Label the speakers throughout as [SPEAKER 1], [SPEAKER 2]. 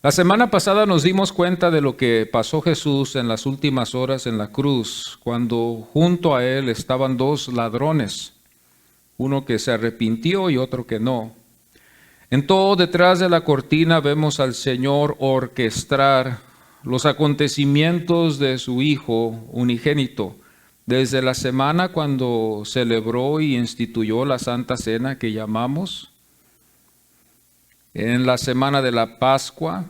[SPEAKER 1] La semana pasada nos dimos cuenta de lo que pasó Jesús en las últimas horas en la cruz, cuando junto a él estaban dos ladrones, uno que se arrepintió y otro que no. En todo detrás de la cortina vemos al Señor orquestar los acontecimientos de su Hijo unigénito, desde la semana cuando celebró y instituyó la Santa Cena que llamamos, en la semana de la Pascua,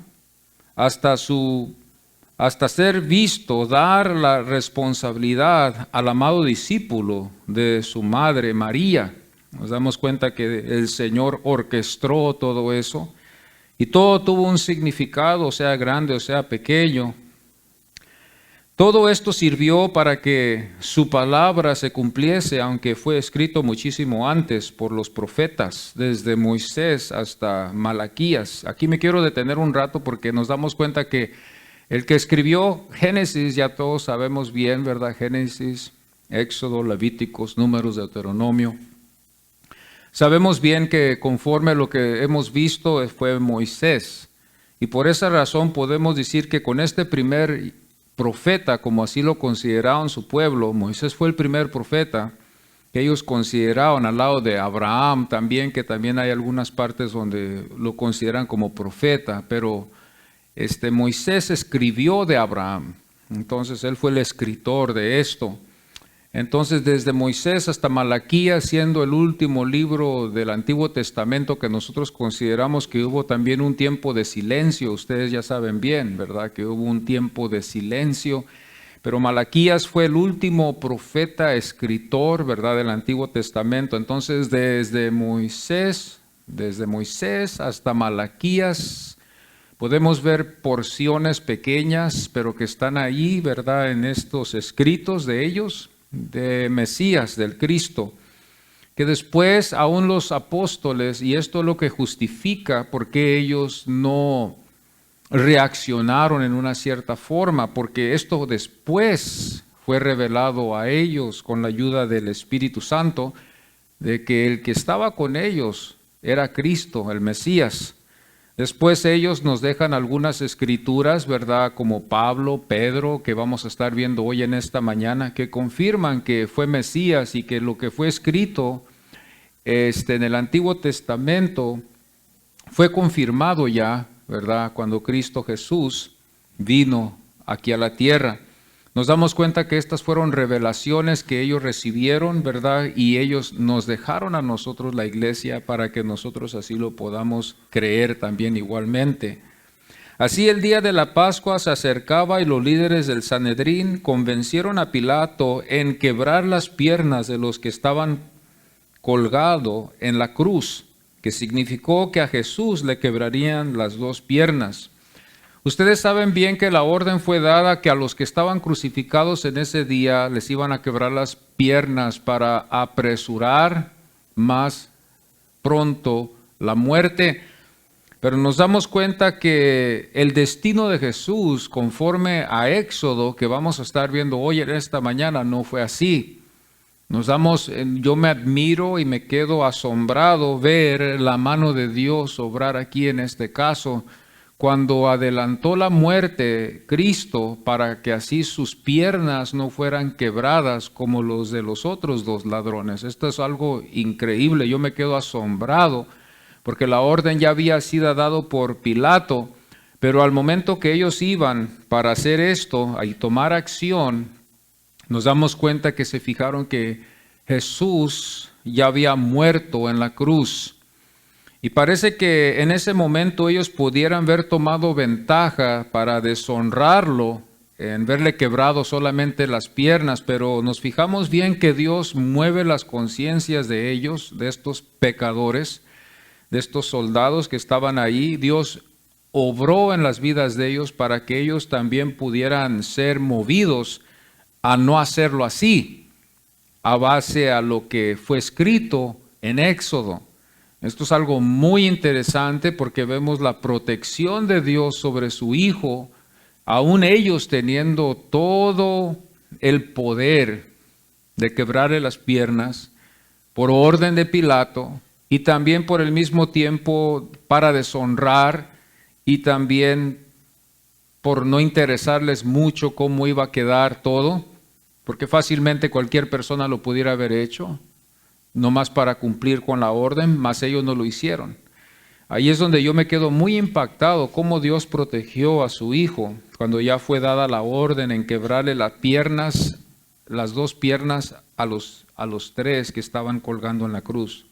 [SPEAKER 1] hasta ser visto dar la responsabilidad al amado discípulo de su madre María. Nos damos cuenta que el Señor orquestó todo eso y todo tuvo un significado, sea grande o sea pequeño. Todo esto sirvió para que su palabra se cumpliese, aunque fue escrito muchísimo antes por los profetas, desde Moisés hasta Malaquías. Aquí me quiero detener un rato porque nos damos cuenta que el que escribió Génesis, ya todos sabemos bien, ¿verdad? Génesis, Éxodo, Levíticos, Números, Deuteronomio. Sabemos bien que conforme a lo que hemos visto fue Moisés. Y por esa razón podemos decir que con este primer profeta, como así lo consideraban su pueblo, Moisés fue el primer profeta que ellos consideraban al lado de Abraham también, que también hay algunas partes donde lo consideran como profeta, pero Moisés escribió de Abraham, entonces él fue el escritor de esto. Entonces desde Moisés hasta Malaquías, siendo el último libro del Antiguo Testamento que nosotros consideramos que hubo también un tiempo de silencio, ustedes ya saben bien, ¿verdad? Que hubo un tiempo de silencio, pero Malaquías fue el último profeta, escritor, ¿verdad? Del Antiguo Testamento. Entonces desde Moisés hasta Malaquías, podemos ver porciones pequeñas, pero que están ahí, ¿verdad? En estos escritos de ellos, de Mesías, del Cristo, que después aún los apóstoles, y esto es lo que justifica por qué ellos no reaccionaron en una cierta forma, porque esto después fue revelado a ellos con la ayuda del Espíritu Santo, de que el que estaba con ellos era Cristo, el Mesías. Después ellos nos dejan algunas escrituras, ¿verdad? Como Pablo, Pedro, que vamos a estar viendo hoy en esta mañana, que confirman que fue Mesías y que lo que fue escrito en el Antiguo Testamento fue confirmado ya, ¿verdad? Cuando Cristo Jesús vino aquí a la tierra. Nos damos cuenta que estas fueron revelaciones que ellos recibieron, ¿verdad? Y ellos nos dejaron a nosotros la iglesia para que nosotros así lo podamos creer también igualmente. Así el día de la Pascua se acercaba y los líderes del Sanedrín convencieron a Pilato en quebrar las piernas de los que estaban colgados en la cruz, que significó que a Jesús le quebrarían las dos piernas. Ustedes saben bien que la orden fue dada que a los que estaban crucificados en ese día les iban a quebrar las piernas para apresurar más pronto la muerte. Pero nos damos cuenta que el destino de Jesús, conforme a Éxodo, que vamos a estar viendo hoy en esta mañana, no fue así. Yo me admiro y me quedo asombrado ver la mano de Dios obrar aquí en este caso, cuando adelantó la muerte Cristo para que así sus piernas no fueran quebradas como los de los otros dos ladrones. Esto es algo increíble, yo me quedo asombrado porque la orden ya había sido dado por Pilato, pero al momento que ellos iban para hacer esto y tomar acción, nos damos cuenta que se fijaron que Jesús ya había muerto en la cruz. Y parece que en ese momento ellos pudieran haber tomado ventaja para deshonrarlo, en verle quebrado solamente las piernas, pero nos fijamos bien que Dios mueve las conciencias de ellos, de estos pecadores, de estos soldados que estaban ahí. Dios obró en las vidas de ellos para que ellos también pudieran ser movidos a no hacerlo así, a base a lo que fue escrito en Éxodo. Esto es algo muy interesante porque vemos la protección de Dios sobre su Hijo, aún ellos teniendo todo el poder de quebrarle las piernas por orden de Pilato y también por el mismo tiempo para deshonrar y también por no interesarles mucho cómo iba a quedar todo, porque fácilmente cualquier persona lo pudiera haber hecho, nomás para cumplir con la orden, mas ellos no lo hicieron. Ahí es donde yo me quedo muy impactado cómo Dios protegió a su hijo cuando ya fue dada la orden en quebrarle las piernas, las dos piernas a los tres que estaban colgando en la cruz.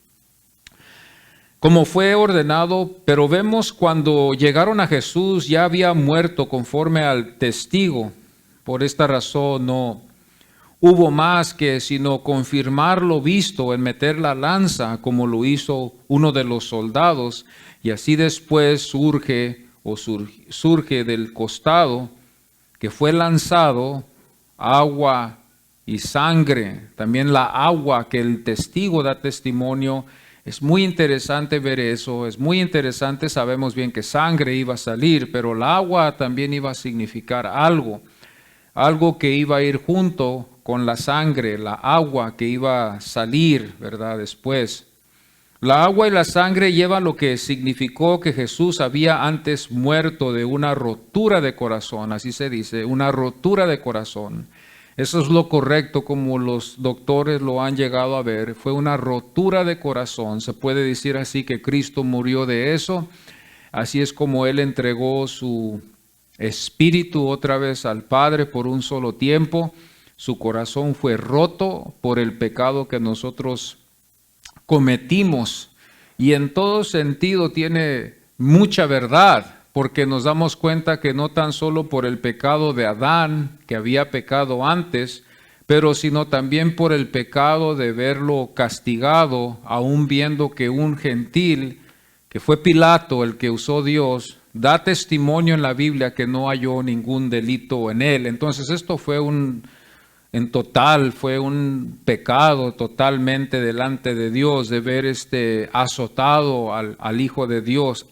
[SPEAKER 1] Como fue ordenado, pero vemos cuando llegaron a Jesús ya había muerto conforme al testigo. Por esta razón no hubo más que sino confirmar lo visto en meter la lanza como lo hizo uno de los soldados, y así después surge del costado que fue lanzado agua y sangre. También la agua que el testigo da testimonio. Es muy interesante ver eso, es muy interesante, sabemos bien que sangre iba a salir, pero el agua también iba a significar algo que iba a ir junto con la sangre, la agua que iba a salir, ¿verdad? Después. La agua y la sangre llevan lo que significó que Jesús había antes muerto de una rotura de corazón, así se dice, una rotura de corazón. Eso es lo correcto como los doctores lo han llegado a ver. Fue una rotura de corazón. Se puede decir así que Cristo murió de eso. Así es como Él entregó su espíritu otra vez al Padre por un solo tiempo. Su corazón fue roto por el pecado que nosotros cometimos. Y en todo sentido tiene mucha verdad. Porque nos damos cuenta que no tan solo por el pecado de Adán, que había pecado antes, pero sino también por el pecado de verlo castigado, aún viendo que un gentil, que fue Pilato el que usó Dios, da testimonio en la Biblia que no halló ningún delito en él. Entonces esto fue fue un pecado totalmente delante de Dios, de ver azotado al Hijo de Dios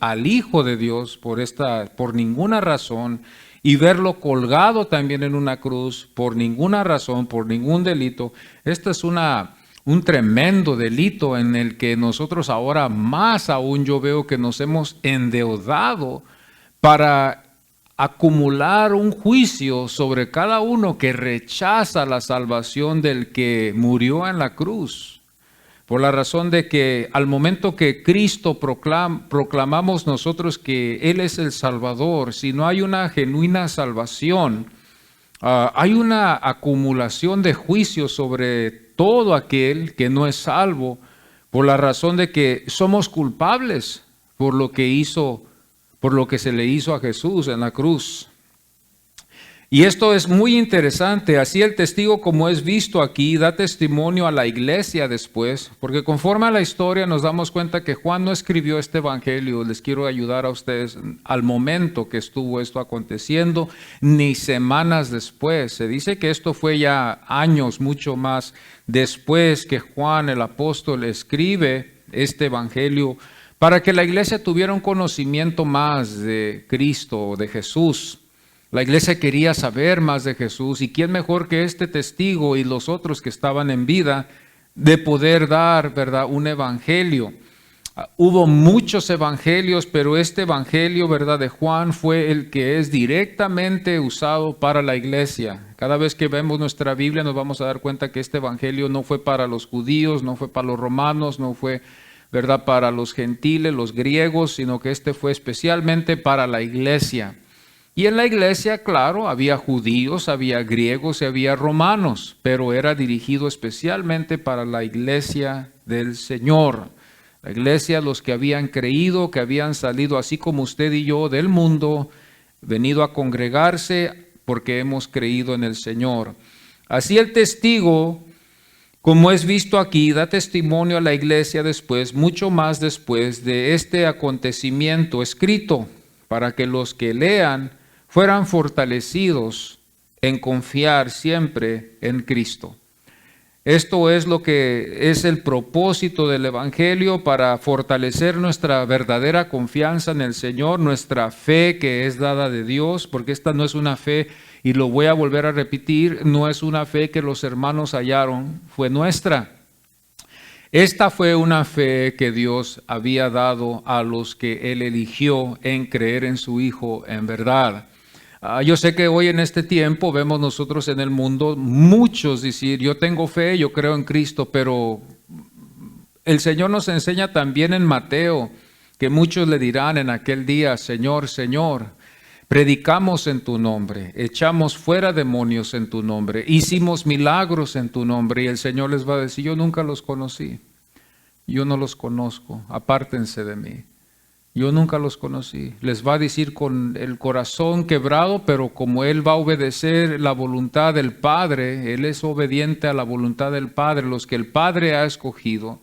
[SPEAKER 1] por ninguna razón, y verlo colgado también en una cruz por ninguna razón, por ningún delito. Este es un tremendo delito en el que nosotros ahora más aún yo veo que nos hemos endeudado para acumular un juicio sobre cada uno que rechaza la salvación del que murió en la cruz. Por la razón de que al momento que Cristo proclamamos nosotros que Él es el Salvador, si no hay una genuina salvación, hay una acumulación de juicio sobre todo aquel que no es salvo, por la razón de que somos culpables por lo que se le hizo a Jesús en la cruz. Y esto es muy interesante. Así el testigo, como es visto aquí, da testimonio a la iglesia después, porque conforme a la historia nos damos cuenta que Juan no escribió este evangelio. Les quiero ayudar a ustedes al momento que estuvo esto aconteciendo, ni semanas después. Se dice que esto fue ya años, mucho más después que Juan el apóstol escribe este evangelio, para que la iglesia tuviera un conocimiento más de Cristo, de Jesús. La iglesia quería saber más de Jesús, y quién mejor que este testigo y los otros que estaban en vida de poder dar, ¿verdad?, un evangelio. Hubo muchos evangelios, pero este evangelio, ¿verdad?, de Juan fue el que es directamente usado para la iglesia. Cada vez que vemos nuestra Biblia nos vamos a dar cuenta que este evangelio no fue para los judíos, no fue para los romanos, no fue, ¿verdad?, para los gentiles, los griegos, sino que este fue especialmente para la iglesia. Y en la iglesia, claro, había judíos, había griegos y había romanos, pero era dirigido especialmente para la iglesia del Señor. La iglesia, los que habían creído, que habían salido así como usted y yo del mundo, venido a congregarse porque hemos creído en el Señor. Así el testigo, como es visto aquí, da testimonio a la iglesia después, mucho más después de este acontecimiento escrito, para que los que lean fueran fortalecidos en confiar siempre en Cristo. Esto es lo que es el propósito del Evangelio, para fortalecer nuestra verdadera confianza en el Señor, nuestra fe que es dada de Dios, porque esta no es una fe, y lo voy a volver a repetir, no es una fe que los hermanos hallaron, fue nuestra. Esta fue una fe que Dios había dado a los que Él eligió en creer en su Hijo en verdad. Yo sé que hoy en este tiempo vemos nosotros en el mundo muchos decir, yo tengo fe, yo creo en Cristo, pero el Señor nos enseña también en Mateo que muchos le dirán en aquel día, Señor, Señor, predicamos en tu nombre, echamos fuera demonios en tu nombre, hicimos milagros en tu nombre, y el Señor les va a decir, yo nunca los conocí, yo no los conozco, apártense de mí. Yo nunca los conocí. Les va a decir con el corazón quebrado, pero como Él va a obedecer la voluntad del Padre, Él es obediente a la voluntad del Padre. Los que el Padre ha escogido,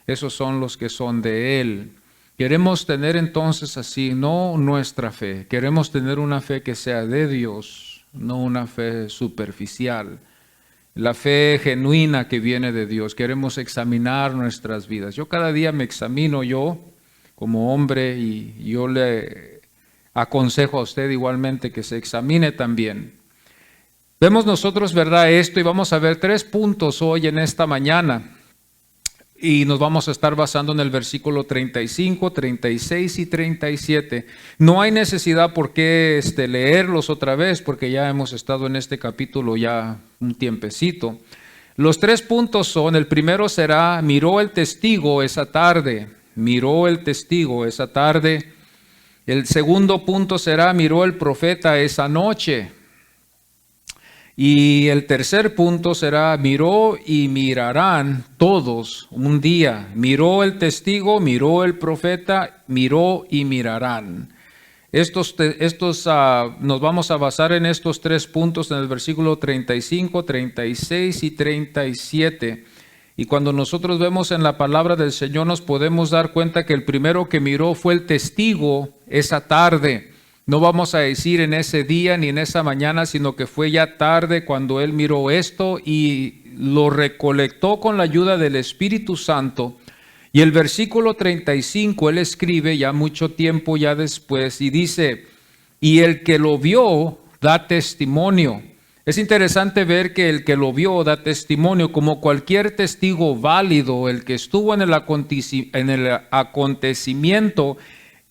[SPEAKER 1] esos son los que son de Él. Queremos tener entonces así, no nuestra fe. Queremos tener una fe que sea de Dios, no una fe superficial. La fe genuina que viene de Dios. Queremos examinar nuestras vidas. Yo cada día me examino como hombre, y yo le aconsejo a usted igualmente que se examine también. Vemos nosotros, ¿verdad?, esto, y vamos a ver 3 puntos hoy en esta mañana, y nos vamos a estar basando en el versículo 35, 36 y 37. No hay necesidad por qué leerlos otra vez, porque ya hemos estado en este capítulo ya un tiempecito. Los 3 puntos son, el primero será, miró el testigo esa tarde. Miró el testigo esa tarde. El segundo punto será, miró el profeta esa noche. Y el tercer punto será, miró y mirarán todos un día. Miró el testigo, miró el profeta, miró y mirarán. Nos vamos a basar en estos 3 puntos en el versículo 35, 36 y 37. Y cuando nosotros vemos en la palabra del Señor nos podemos dar cuenta que el primero que miró fue el testigo esa tarde. No vamos a decir en ese día ni en esa mañana, sino que fue ya tarde cuando él miró esto y lo recolectó con la ayuda del Espíritu Santo. Y el versículo 35 él escribe ya mucho tiempo ya después y dice, y el que lo vio da testimonio. Es interesante ver que el que lo vio da testimonio, como cualquier testigo válido, el que estuvo en el acontecimiento,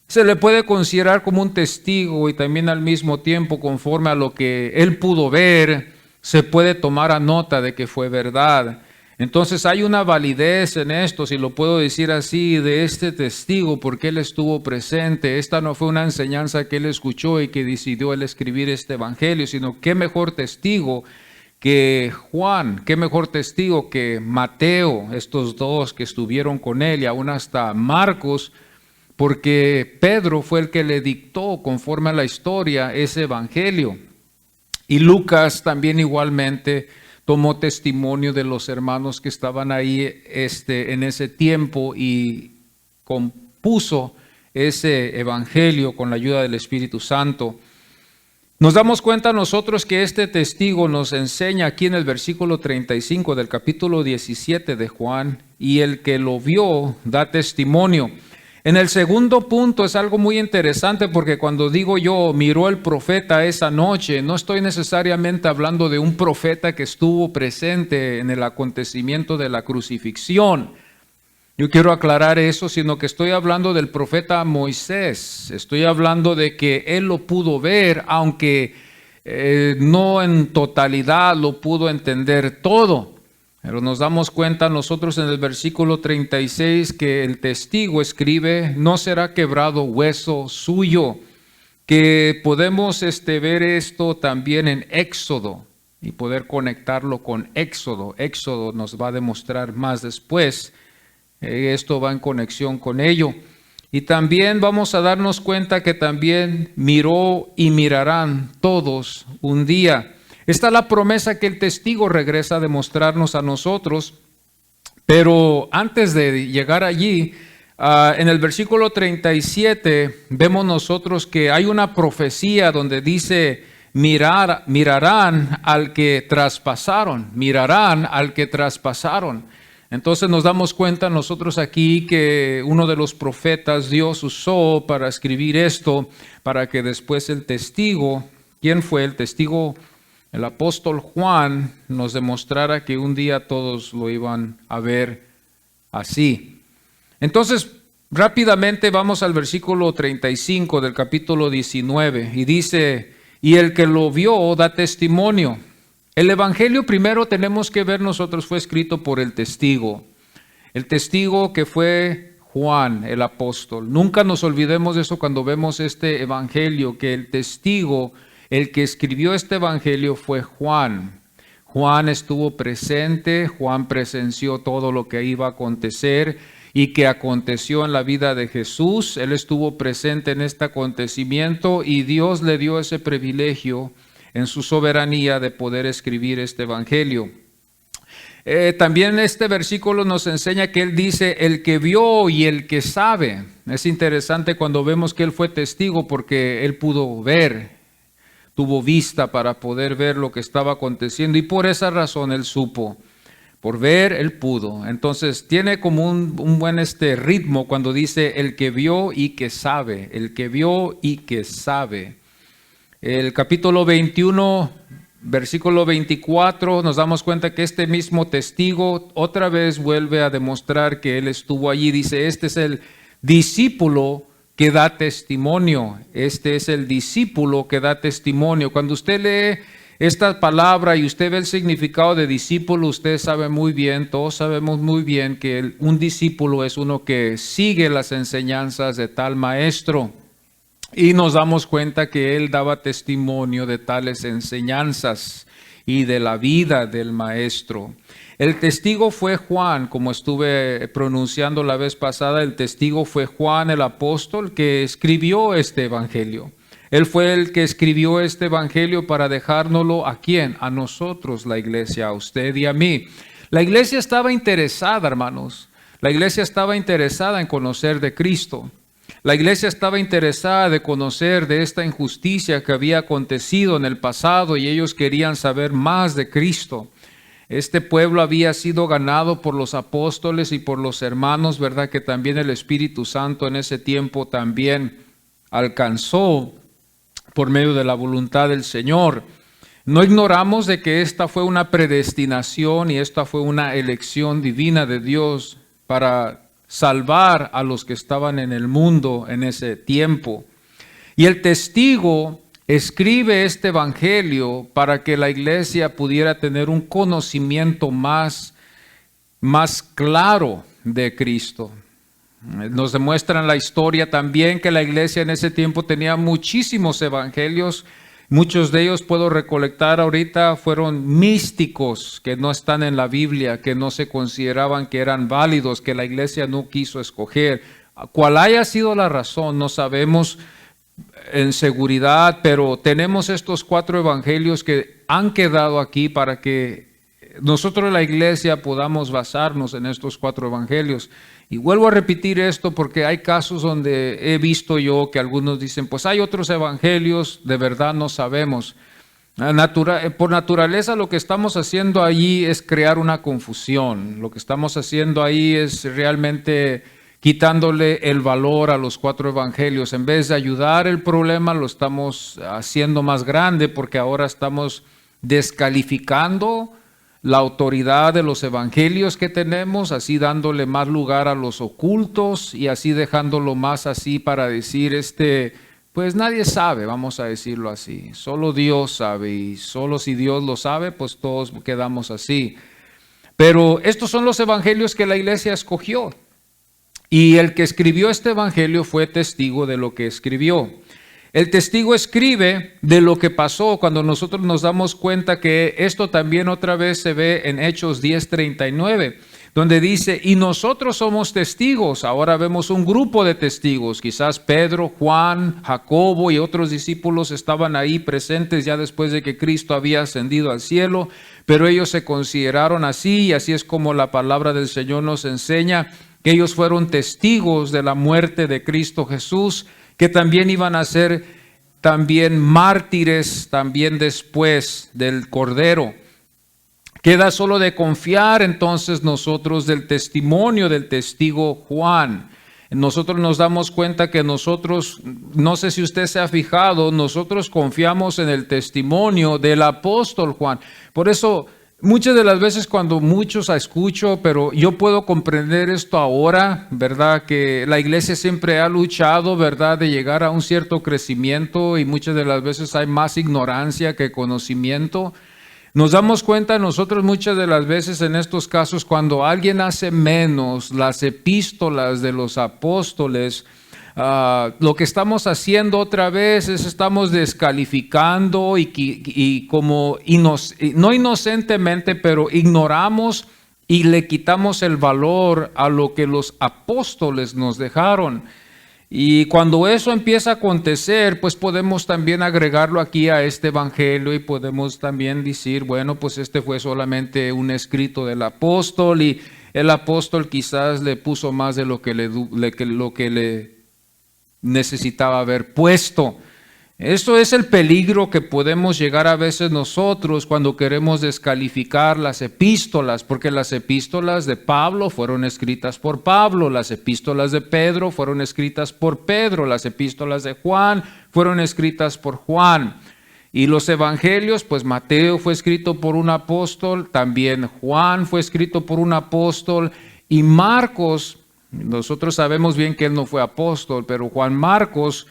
[SPEAKER 1] se le puede considerar como un testigo y también al mismo tiempo, conforme a lo que él pudo ver, se puede tomar a nota de que fue verdad. Entonces hay una validez en esto, si lo puedo decir así, de este testigo, porque él estuvo presente. Esta no fue una enseñanza que él escuchó y que decidió él escribir este evangelio, sino qué mejor testigo que Juan, qué mejor testigo que Mateo, estos dos que estuvieron con él, y aún hasta Marcos, porque Pedro fue el que le dictó conforme a la historia ese evangelio. Y Lucas también igualmente tomó testimonio de los hermanos que estaban ahí en ese tiempo y compuso ese evangelio con la ayuda del Espíritu Santo. Nos damos cuenta nosotros que este testigo nos enseña aquí en el versículo 35 del capítulo 17 de Juan, y el que lo vio da testimonio. En el segundo punto es algo muy interesante, porque cuando digo yo miró el profeta esa noche, no estoy necesariamente hablando de un profeta que estuvo presente en el acontecimiento de la crucifixión. Yo quiero aclarar eso, sino que estoy hablando del profeta Moisés. Estoy hablando de que él lo pudo ver, aunque no en totalidad lo pudo entender todo. Pero nos damos cuenta nosotros en el versículo 36 que el testigo escribe, no será quebrado hueso suyo, que podemos ver esto también en Éxodo y poder conectarlo con Éxodo. Éxodo nos va a demostrar más después, esto va en conexión con ello. Y también vamos a darnos cuenta que también miró y mirarán todos un día. Esta es la promesa que el testigo regresa a demostrarnos a nosotros, pero antes de llegar allí, en el versículo 37 vemos nosotros que hay una profecía donde dice, mirarán al que traspasaron, mirarán al que traspasaron. Entonces nos damos cuenta nosotros aquí que uno de los profetas Dios usó para escribir esto, para que después el testigo, ¿quién fue el testigo? El apóstol Juan nos demostrara que un día todos lo iban a ver así. Entonces, rápidamente vamos al versículo 35 del capítulo 19 y dice, y el que lo vio da testimonio. El evangelio primero tenemos que ver nosotros fue escrito por el testigo que fue Juan el apóstol. Nunca nos olvidemos de eso cuando vemos este evangelio, que el testigo, el que escribió este evangelio fue Juan. Juan estuvo presente, Juan presenció todo lo que iba a acontecer y que aconteció en la vida de Jesús. Él estuvo presente en este acontecimiento y Dios le dio ese privilegio en su soberanía de poder escribir este evangelio. También este versículo nos enseña que él dice el que vio y el que sabe. Es interesante cuando vemos que él fue testigo porque él pudo ver, tuvo vista para poder ver lo que estaba aconteciendo y por esa razón él supo. Por ver, él pudo. Entonces tiene como un buen ritmo cuando dice el que vio y que sabe, el que vio y que sabe. El capítulo 21, versículo 24, nos damos cuenta que este mismo testigo otra vez vuelve a demostrar que él estuvo allí. Dice, este es el discípulo que da testimonio. Este es el discípulo que da testimonio. Cuando usted lee esta palabra y usted ve el significado de discípulo, usted sabe muy bien, todos sabemos muy bien que un discípulo es uno que sigue las enseñanzas de tal maestro. Y nos damos cuenta que él daba testimonio de tales enseñanzas y de la vida del maestro. El testigo fue Juan, como estuve pronunciando la vez pasada, el testigo fue Juan el apóstol que escribió este evangelio. Él fue el que escribió este evangelio para dejárnoslo ¿a quién? A nosotros, la iglesia, a usted y a mí. La iglesia estaba interesada, hermanos. La iglesia estaba interesada en conocer de Cristo. La iglesia estaba interesada de conocer de esta injusticia que había acontecido en el pasado y ellos querían saber más de Cristo. Este pueblo había sido ganado por los apóstoles y por los hermanos, ¿verdad? Que también el Espíritu Santo en ese tiempo también alcanzó por medio de la voluntad del Señor. No ignoramos de que esta fue una predestinación y esta fue una elección divina de Dios para salvar a los que estaban en el mundo en ese tiempo. Y el testigo escribe este evangelio para que la iglesia pudiera tener un conocimiento más claro de Cristo. Nos demuestra en la historia también que la iglesia en ese tiempo tenía muchísimos evangelios. Muchos de ellos puedo recolectar ahorita fueron místicos que no están en la Biblia, que no se consideraban que eran válidos, que la iglesia no quiso escoger. Cuál haya sido la razón, no sabemos en seguridad, pero tenemos estos 4 evangelios que han quedado aquí para que nosotros la iglesia podamos basarnos en estos 4 evangelios. Y vuelvo a repetir esto porque hay casos donde he visto yo que algunos dicen, pues hay otros evangelios, de verdad no sabemos. Por naturaleza lo que estamos haciendo allí es crear una confusión. Lo que estamos haciendo ahí es realmente quitándole el valor a los 4 evangelios. En vez de ayudar el problema, lo estamos haciendo más grande porque ahora estamos descalificando la autoridad de los evangelios que tenemos, así dándole más lugar a los ocultos y así dejándolo más así para decir, pues nadie sabe, vamos a decirlo así, solo Dios sabe y solo si Dios lo sabe, pues todos quedamos así. Pero estos son los evangelios que la iglesia escogió y el que escribió este evangelio fue testigo de lo que escribió. El testigo escribe de lo que pasó cuando nosotros nos damos cuenta que esto también otra vez se ve en Hechos 10:39, donde dice, y nosotros somos testigos. Ahora vemos un grupo de testigos, quizás Pedro, Juan, Jacobo y otros discípulos estaban ahí presentes ya después de que Cristo había ascendido al cielo, pero ellos se consideraron así y así es como la palabra del Señor nos enseña que ellos fueron testigos de la muerte de Cristo Jesús, que también iban a ser también mártires también después del Cordero. Queda solo de confiar entonces nosotros del testimonio del testigo Juan. Nosotros nos damos cuenta que nosotros, no sé si usted se ha fijado, nosotros confiamos en el testimonio del apóstol Juan. Por eso Muchas de las veces cuando muchos escucho, pero yo puedo comprender esto ahora, ¿verdad? Que la iglesia siempre ha luchado, ¿verdad? De llegar a un cierto crecimiento y muchas de las veces hay más ignorancia que conocimiento. Nos damos cuenta nosotros muchas de las veces en estos casos cuando alguien hace menos las epístolas de los apóstoles, lo que estamos haciendo otra vez es estamos descalificando y como no inocentemente, pero ignoramos y le quitamos el valor a lo que los apóstoles nos dejaron. Y cuando eso empieza a acontecer, pues podemos también agregarlo aquí a este evangelio y podemos también decir, bueno, pues este fue solamente un escrito del apóstol y el apóstol quizás le puso más de lo que le necesitaba haber puesto. Esto es el peligro que podemos llegar a veces nosotros cuando queremos descalificar las epístolas, porque las epístolas de Pablo fueron escritas por Pablo, las epístolas de Pedro fueron escritas por Pedro, las epístolas de Juan fueron escritas por Juan. Y los evangelios, pues Mateo fue escrito por un apóstol, también Juan fue escrito por un apóstol y Marcos, nosotros sabemos bien que él no fue apóstol, pero Juan Marcos,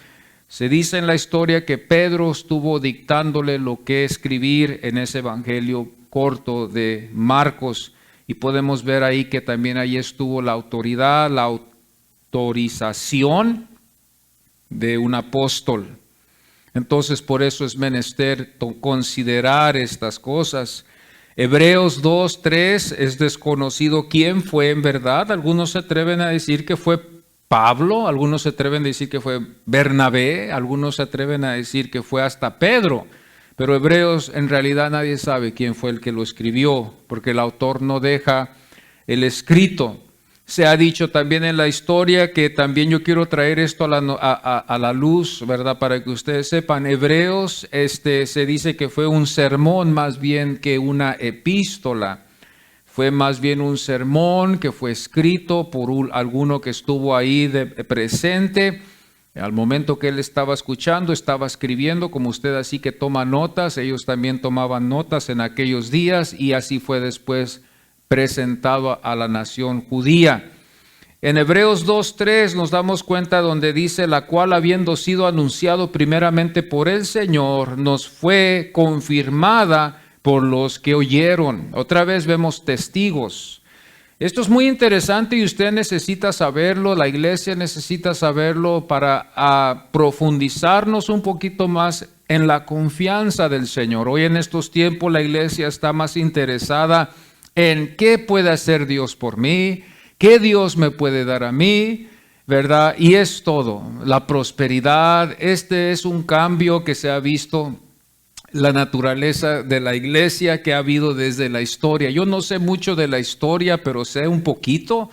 [SPEAKER 1] se dice en la historia que Pedro estuvo dictándole lo que escribir en ese evangelio corto de Marcos y podemos ver ahí que también ahí estuvo la autoridad, la autorización de un apóstol. Entonces por eso es menester considerar estas cosas. Hebreos 2:3 es desconocido quién fue en verdad. Algunos se atreven a decir que fue Pablo, algunos se atreven a decir que fue Bernabé, algunos se atreven a decir que fue hasta Pedro, pero Hebreos en realidad nadie sabe quién fue el que lo escribió, porque el autor no deja el escrito. Se ha dicho también en la historia que también yo quiero traer esto a la luz, ¿verdad? Para que ustedes sepan, Hebreos se dice que fue un sermón más bien que una epístola. Fue más bien un sermón que fue escrito por alguno que estuvo ahí presente. Al momento que él estaba escuchando, estaba escribiendo, como usted así que toma notas, ellos también tomaban notas en aquellos días y así fue después presentado a la nación judía. En Hebreos 2:3 nos damos cuenta donde dice, la cual habiendo sido anunciado primeramente por el Señor, nos fue confirmada por los que oyeron. Otra vez vemos testigos. Esto es muy interesante y usted necesita saberlo, la iglesia necesita saberlo para profundizarnos un poquito más en la confianza del Señor. Hoy en estos tiempos la iglesia está más interesada en qué puede hacer Dios por mí, qué Dios me puede dar a mí, ¿verdad? Y es todo, la prosperidad. Este es un cambio que se ha visto la naturaleza de la iglesia que ha habido desde la historia. Yo no sé mucho de la historia, pero sé un poquito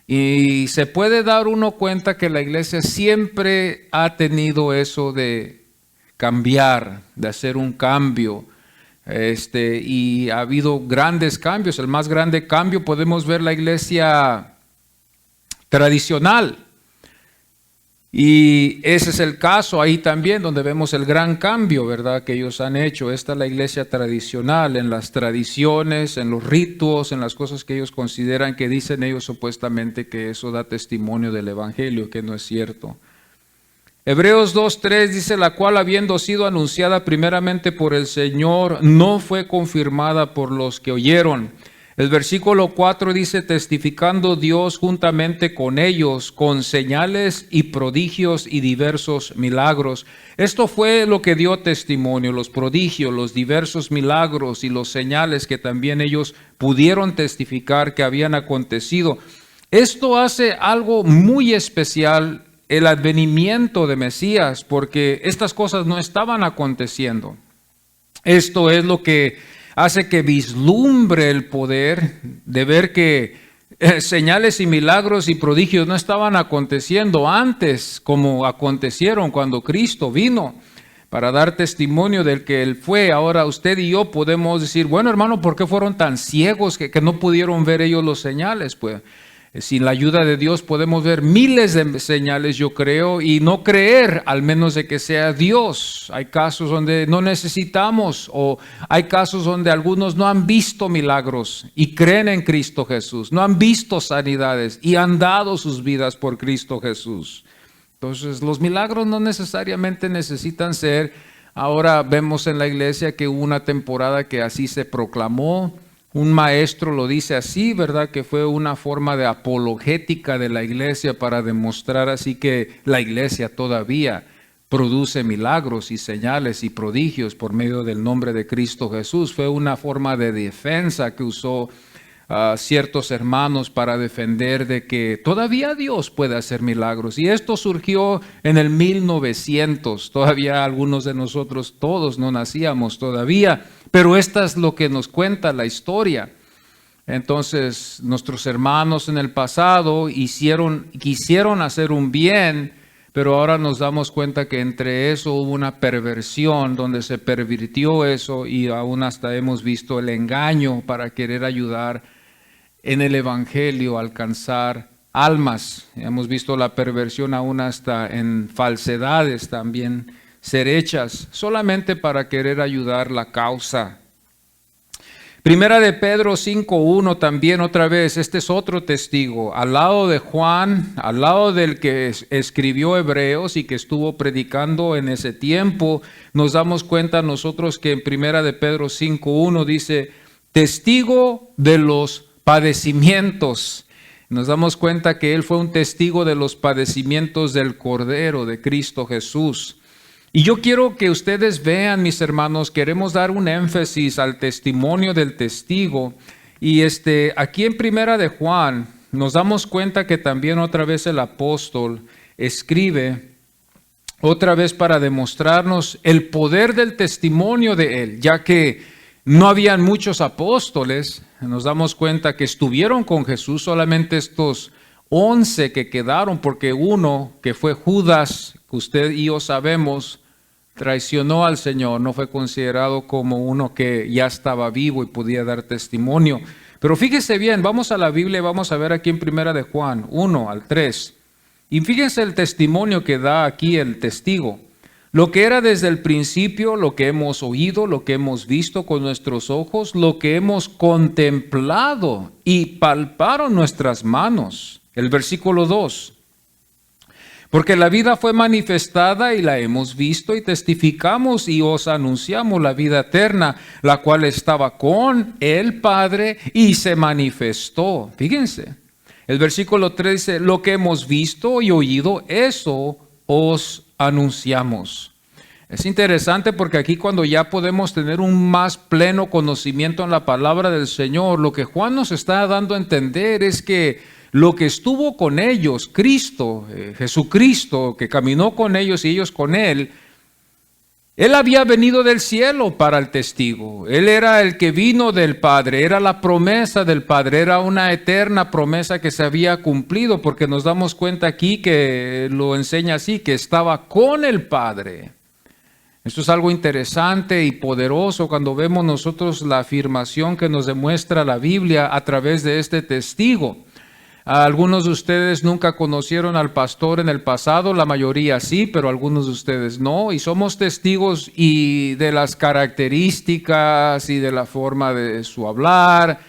[SPEAKER 1] y se puede dar uno cuenta que la iglesia siempre ha tenido eso de cambiar, de hacer un cambio. Y ha habido grandes cambios. El más grande cambio podemos ver la iglesia tradicional. Y ese es el caso ahí también donde vemos el gran cambio, ¿verdad? Que ellos han hecho. Esta es la iglesia tradicional, en las tradiciones, en los ritos, en las cosas que ellos consideran que dicen ellos supuestamente que eso da testimonio del evangelio, que no es cierto. Hebreos 2:3 dice, la cual habiendo sido anunciada primeramente por el Señor, no fue confirmada por los que oyeron. El versículo 4 dice, testificando Dios juntamente con ellos, con señales y prodigios y diversos milagros. Esto fue lo que dio testimonio, los prodigios, los diversos milagros y los señales que también ellos pudieron testificar que habían acontecido. Esto hace algo muy especial, el advenimiento de Mesías, porque estas cosas no estaban aconteciendo. Esto es lo que hace que vislumbre el poder de ver que señales y milagros y prodigios no estaban aconteciendo antes como acontecieron cuando Cristo vino para dar testimonio del que Él fue. Ahora usted y yo podemos decir, bueno hermano, ¿por qué fueron tan ciegos que no pudieron ver ellos los señales? Pues Sin la ayuda de Dios podemos ver miles de señales, yo creo, y no creer, al menos de que sea Dios. Hay casos donde no necesitamos, o hay casos donde algunos no han visto milagros y creen en Cristo Jesús, no han visto sanidades y han dado sus vidas por Cristo Jesús. Entonces, los milagros no necesariamente necesitan ser. Ahora vemos en la iglesia que hubo una temporada que así se proclamó. Un maestro lo dice así, ¿verdad? Que fue una forma de apologética de la iglesia para demostrar así que la iglesia todavía produce milagros y señales y prodigios por medio del nombre de Cristo Jesús. Fue una forma de defensa que usó ciertos hermanos para defender de que todavía Dios puede hacer milagros. Y esto surgió en el 1900. Todavía algunos de nosotros, todos no nacíamos todavía. Pero esta es lo que nos cuenta la historia. Entonces, nuestros hermanos en el pasado quisieron hacer un bien, pero ahora nos damos cuenta que entre eso hubo una perversión donde se pervirtió eso y aún hasta hemos visto el engaño para querer ayudar en el evangelio a alcanzar almas. Hemos visto la perversión aún hasta en falsedades también ser hechas solamente para querer ayudar la causa. Primera de Pedro 5:1 también otra vez, este es otro testigo, al lado de Juan, al lado del que escribió Hebreos y que estuvo predicando en ese tiempo, nos damos cuenta nosotros que en Primera de Pedro 5:1 dice, testigo de los padecimientos. Nos damos cuenta que él fue un testigo de los padecimientos del Cordero de Cristo Jesús. Y yo quiero que ustedes vean, mis hermanos, queremos dar un énfasis al testimonio del testigo. Y aquí en Primera de Juan nos damos cuenta que también otra vez el apóstol escribe otra vez para demostrarnos el poder del testimonio de él, ya que no habían muchos apóstoles. Nos damos cuenta que estuvieron con Jesús solamente estos 11 que quedaron, porque uno que fue Judas, que usted y yo sabemos, traicionó al Señor, no fue considerado como uno que ya estaba vivo y podía dar testimonio. Pero fíjese bien, vamos a la Biblia y vamos a ver aquí en Primera de Juan 1-3. Y fíjense el testimonio que da aquí el testigo. Lo que era desde el principio, lo que hemos oído, lo que hemos visto con nuestros ojos, lo que hemos contemplado y palparon nuestras manos. El versículo 2. Porque la vida fue manifestada y la hemos visto y testificamos y os anunciamos la vida eterna, la cual estaba con el Padre y se manifestó. Fíjense, el versículo 3 dice, lo que hemos visto y oído, eso os anunciamos. Es interesante porque aquí cuando ya podemos tener un más pleno conocimiento en la palabra del Señor, lo que Juan nos está dando a entender es que lo que estuvo con ellos, Cristo, Jesucristo, que caminó con ellos y ellos con Él, Él había venido del cielo para el testigo. Él era el que vino del Padre, era la promesa del Padre, era una eterna promesa que se había cumplido, porque nos damos cuenta aquí que lo enseña así, que estaba con el Padre. Esto es algo interesante y poderoso cuando vemos nosotros la afirmación que nos demuestra la Biblia a través de este testigo. Algunos de ustedes nunca conocieron al pastor en el pasado, la mayoría sí, pero algunos de ustedes no. Y somos testigos y de las características y de la forma de su hablar,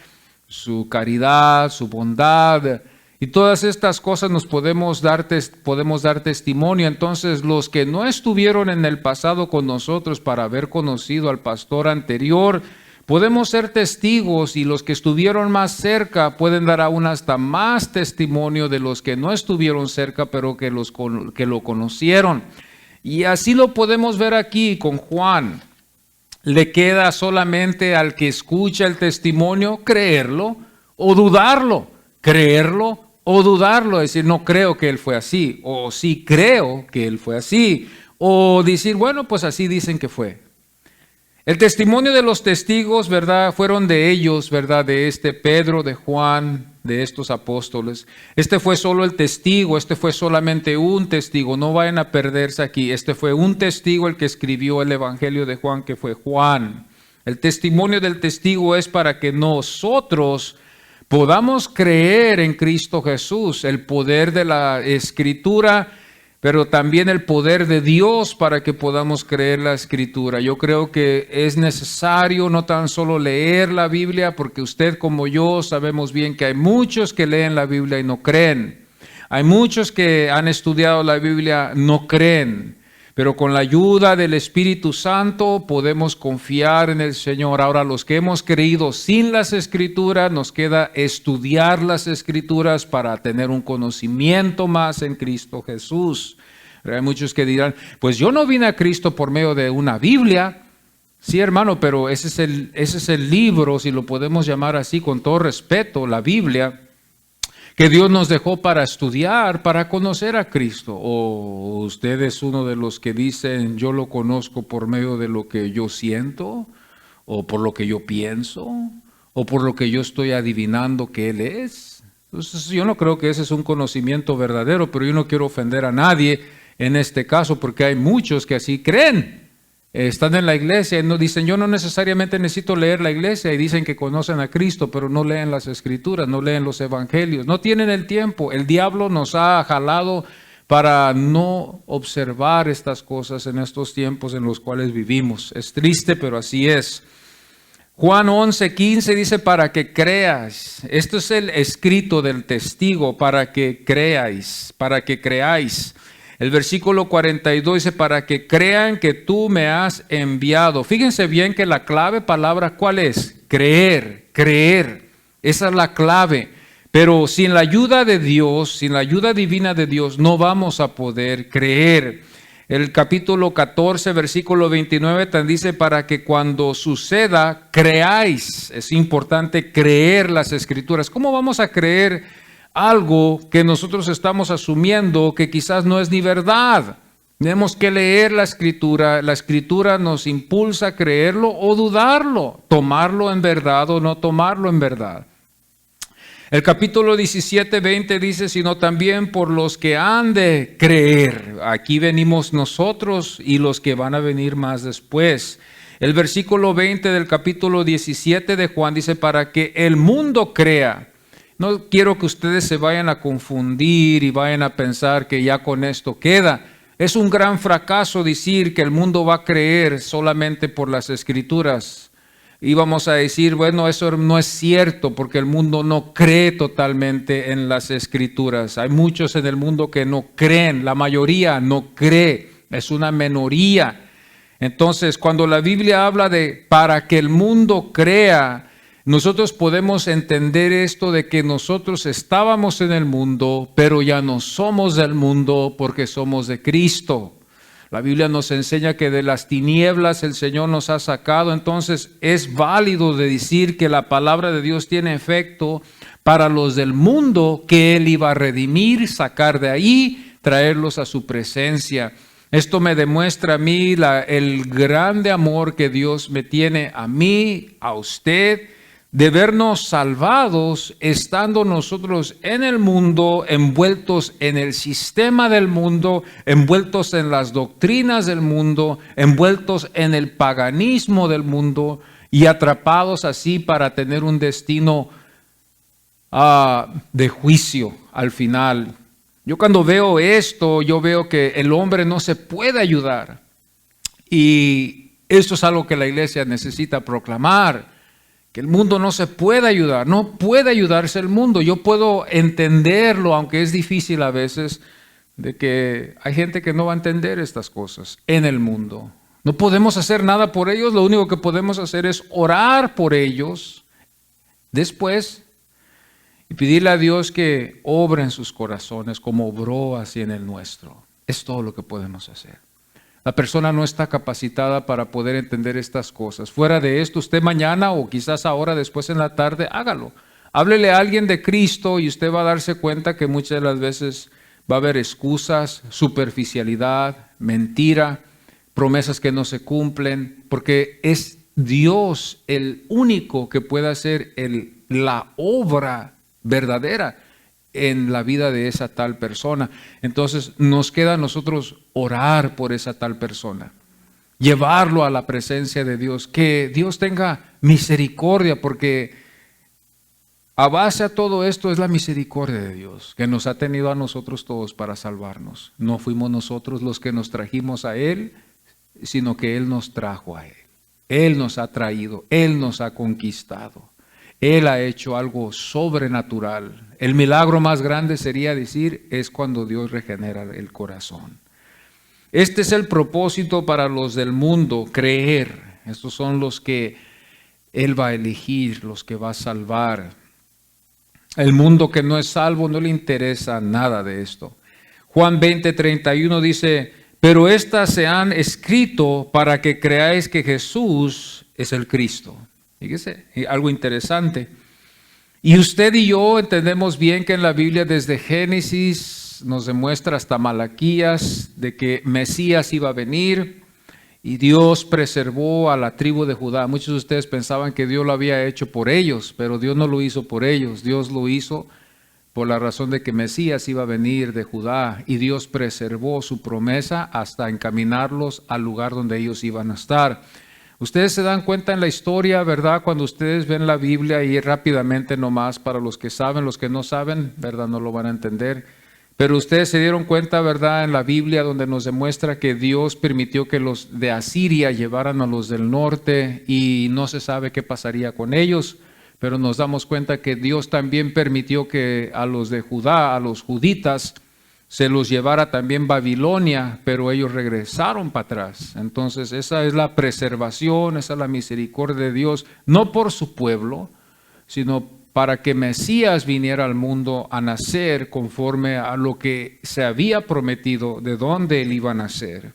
[SPEAKER 1] su caridad, su bondad. Y todas estas cosas nos podemos dar testimonio. Entonces, los que no estuvieron en el pasado con nosotros para haber conocido al pastor anterior, podemos ser testigos, y los que estuvieron más cerca pueden dar aún hasta más testimonio de los que no estuvieron cerca, pero que lo conocieron. Y así lo podemos ver aquí con Juan. Le queda solamente al que escucha el testimonio creerlo o dudarlo. Creerlo o dudarlo, es decir, no creo que él fue así, o sí creo que él fue así, o decir, bueno, pues así dicen que fue. El testimonio de los testigos, ¿verdad? Fueron de ellos, ¿verdad? De Pedro, de Juan, de estos apóstoles. Este fue solo el testigo, este fue solamente un testigo. No vayan a perderse aquí. Este fue un testigo el que escribió el Evangelio de Juan, que fue Juan. El testimonio del testigo es para que nosotros podamos creer en Cristo Jesús, el poder de la Escritura, pero también el poder de Dios para que podamos creer la Escritura. Yo creo que es necesario no tan solo leer la Biblia, porque usted como yo sabemos bien que hay muchos que leen la Biblia y no creen. Hay muchos que han estudiado la Biblia, no creen. Pero con la ayuda del Espíritu Santo podemos confiar en el Señor. Ahora, los que hemos creído sin las Escrituras, nos queda estudiar las Escrituras para tener un conocimiento más en Cristo Jesús. Pero hay muchos que dirán, pues yo no vine a Cristo por medio de una Biblia. Sí, hermano, pero ese es el libro, si lo podemos llamar así con todo respeto, la Biblia, que Dios nos dejó para estudiar, para conocer a Cristo. ¿O usted es uno de los que dicen, yo lo conozco por medio de lo que yo siento, o por lo que yo pienso, o por lo que yo estoy adivinando que Él es? Entonces, yo no creo que ese es un conocimiento verdadero, pero yo no quiero ofender a nadie en este caso, porque hay muchos que así creen. Están en la iglesia y no dicen, yo no necesariamente necesito leer la iglesia, y dicen que conocen a Cristo, pero no leen las Escrituras, no leen los evangelios, no tienen el tiempo. El diablo nos ha jalado para no observar estas cosas en estos tiempos en los cuales vivimos. Es triste, pero así es. Juan 11:15 dice, para que creas. Esto es el escrito del testigo, para que creáis, para que creáis. El versículo 42 dice, para que crean que tú me has enviado. Fíjense bien que la clave palabra, ¿cuál es? Creer, creer. Esa es la clave. Pero sin la ayuda de Dios, sin la ayuda divina de Dios, no vamos a poder creer. El capítulo 14, versículo 29, también dice, para que cuando suceda, creáis. Es importante creer las Escrituras. ¿Cómo vamos a creer algo que nosotros estamos asumiendo que quizás no es ni verdad? Tenemos que leer la Escritura nos impulsa a creerlo o dudarlo, tomarlo en verdad o no tomarlo en verdad. El capítulo 17, 20 dice, sino también por los que han de creer. Aquí venimos nosotros y los que van a venir más después. El versículo 20 del capítulo 17 de Juan dice, para que el mundo crea. No quiero que ustedes se vayan a confundir y vayan a pensar que ya con esto queda. Es un gran fracaso decir que el mundo va a creer solamente por las Escrituras. Y vamos a decir, bueno, eso no es cierto porque el mundo no cree totalmente en las Escrituras. Hay muchos en el mundo que no creen, la mayoría no cree, es una minoría. Entonces, cuando la Biblia habla de para que el mundo crea, nosotros podemos entender esto de que nosotros estábamos en el mundo, pero ya no somos del mundo porque somos de Cristo. La Biblia nos enseña que de las tinieblas el Señor nos ha sacado. Entonces es válido de decir que la palabra de Dios tiene efecto para los del mundo que Él iba a redimir, sacar de ahí, traerlos a su presencia. Esto me demuestra a mí el grande amor que Dios me tiene a mí, a usted, de vernos salvados estando nosotros en el mundo, envueltos en el sistema del mundo, envueltos en las doctrinas del mundo, envueltos en el paganismo del mundo y atrapados así para tener un destino de juicio al final. Yo cuando veo esto, yo veo que el hombre no se puede ayudar, y esto es algo que la iglesia necesita proclamar. Que el mundo no se puede ayudar, no puede ayudarse el mundo. Yo puedo entenderlo, aunque es difícil a veces, de que hay gente que no va a entender estas cosas en el mundo. No podemos hacer nada por ellos, lo único que podemos hacer es orar por ellos después y pedirle a Dios que obre en sus corazones como obró así en el nuestro. Es todo lo que podemos hacer. La persona no está capacitada para poder entender estas cosas. Fuera de esto, usted mañana o quizás ahora, después en la tarde, hágalo. Háblele a alguien de Cristo y usted va a darse cuenta que muchas de las veces va a haber excusas, superficialidad, mentira, promesas que no se cumplen, porque es Dios el único que puede hacer la obra verdadera en la vida de esa tal persona. Entonces nos queda a nosotros orar por esa tal persona, llevarlo a la presencia de Dios, que Dios tenga misericordia, porque A base a todo esto es la misericordia de Dios, que nos ha tenido a nosotros todos para salvarnos. No fuimos nosotros los que nos trajimos a Él, sino que Él nos trajo a Él. Él nos ha traído, Él nos ha conquistado. Él ha hecho algo sobrenatural. El milagro más grande sería decir, es cuando Dios regenera el corazón. Este es el propósito para los del mundo, creer. Estos son los que Él va a elegir, los que va a salvar. El mundo que no es salvo no le interesa nada de esto. Juan 20:31 dice, pero estas se han escrito para que creáis que Jesús es el Cristo. Fíjese, algo interesante. Y usted y yo entendemos bien que en la Biblia desde Génesis nos demuestra hasta Malaquías de que Mesías iba a venir y Dios preservó a la tribu de Judá. Muchos de ustedes pensaban que Dios lo había hecho por ellos, pero Dios no lo hizo por ellos. Dios lo hizo por la razón de que Mesías iba a venir de Judá y Dios preservó su promesa hasta encaminarlos al lugar donde ellos iban a estar. Ustedes se dan cuenta en la historia, ¿verdad? Cuando ustedes ven la Biblia y rápidamente nomás, para los que saben, los que no saben, ¿verdad? No lo van a entender. Pero ustedes se dieron cuenta, ¿verdad? En la Biblia donde nos demuestra que Dios permitió que los de Asiria llevaran a los del norte y no se sabe qué pasaría con ellos. Pero nos damos cuenta que Dios también permitió que a los de Judá, a los juditas, se los llevara también Babilonia, pero ellos regresaron para atrás. Entonces esa es la preservación, esa es la misericordia de Dios, no por su pueblo, sino para que Mesías viniera al mundo a nacer conforme a lo que se había prometido, de dónde él iba a nacer.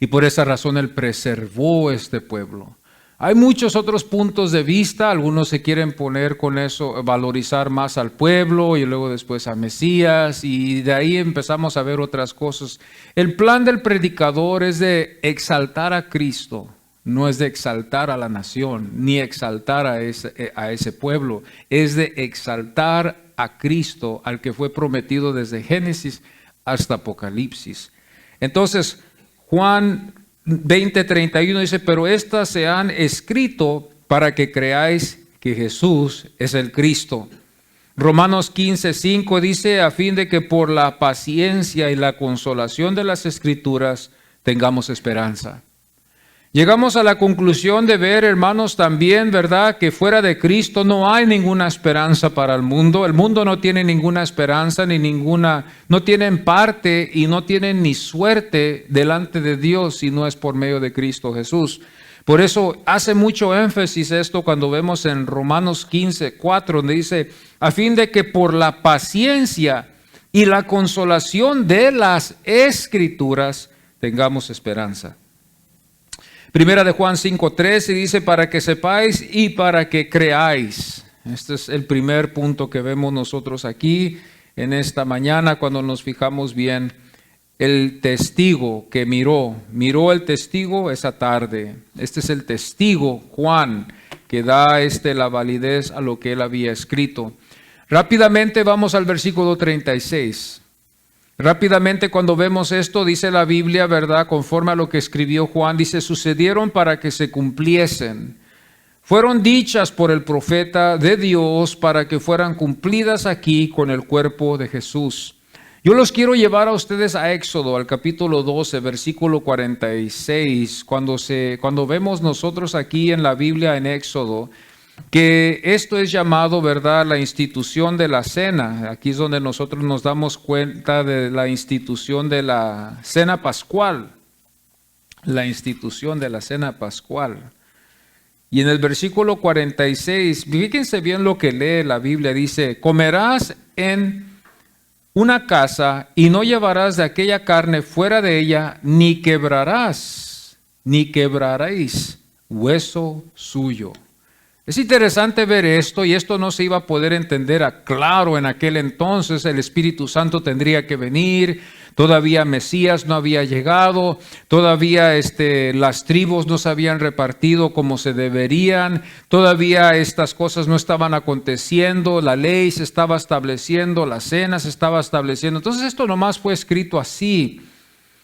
[SPEAKER 1] Y por esa razón él preservó este pueblo. Hay muchos otros puntos de vista, algunos se quieren poner con eso, valorizar más al pueblo y luego después a Mesías y de ahí empezamos a ver otras cosas. El plan del predicador es de exaltar a Cristo, no es de exaltar a la nación, ni exaltar a ese pueblo, es de exaltar a Cristo, al que fue prometido desde Génesis hasta Apocalipsis. Entonces, Juan 20:31 dice, pero estas se han escrito para que creáis que Jesús es el Cristo. Romanos 15:5 dice, a fin de que por la paciencia y la consolación de las Escrituras tengamos esperanza. Llegamos a la conclusión de ver, hermanos, también, ¿verdad?, que fuera de Cristo no hay ninguna esperanza para el mundo. El mundo no tiene ninguna esperanza, no tienen parte y no tienen ni suerte delante de Dios si no es por medio de Cristo Jesús. Por eso hace mucho énfasis esto cuando vemos en Romanos 15:4, donde dice, a fin de que por la paciencia y la consolación de las Escrituras tengamos esperanza. Primera de Juan 5:13 dice, para que sepáis y para que creáis. Este es el primer punto que vemos nosotros aquí en esta mañana cuando nos fijamos bien. El testigo que miró el testigo esa tarde. Este es el testigo, Juan, que da la validez a lo que él había escrito. Rápidamente vamos al versículo 36. Rápidamente cuando vemos esto, dice la Biblia, ¿verdad? Conforme a lo que escribió Juan, dice, sucedieron para que se cumpliesen. Fueron dichas por el profeta de Dios para que fueran cumplidas aquí con el cuerpo de Jesús. Yo los quiero llevar a ustedes a Éxodo, al capítulo 12, versículo 46. Cuando vemos nosotros aquí en la Biblia en Éxodo, que esto es llamado, ¿verdad?, la institución de la cena. Aquí es donde nosotros nos damos cuenta de la institución de la cena pascual. La institución de la cena pascual. Y en el versículo 46, fíjense bien lo que lee la Biblia, dice, comerás en una casa y no llevarás de aquella carne fuera de ella, ni quebraréis hueso suyo. Es interesante ver esto y esto no se iba a poder entender claro en aquel entonces. El Espíritu Santo tendría que venir, todavía Mesías no había llegado, todavía las tribus no se habían repartido como se deberían, todavía estas cosas no estaban aconteciendo, la ley se estaba estableciendo, la cena se estaba estableciendo. Entonces esto nomás fue escrito así.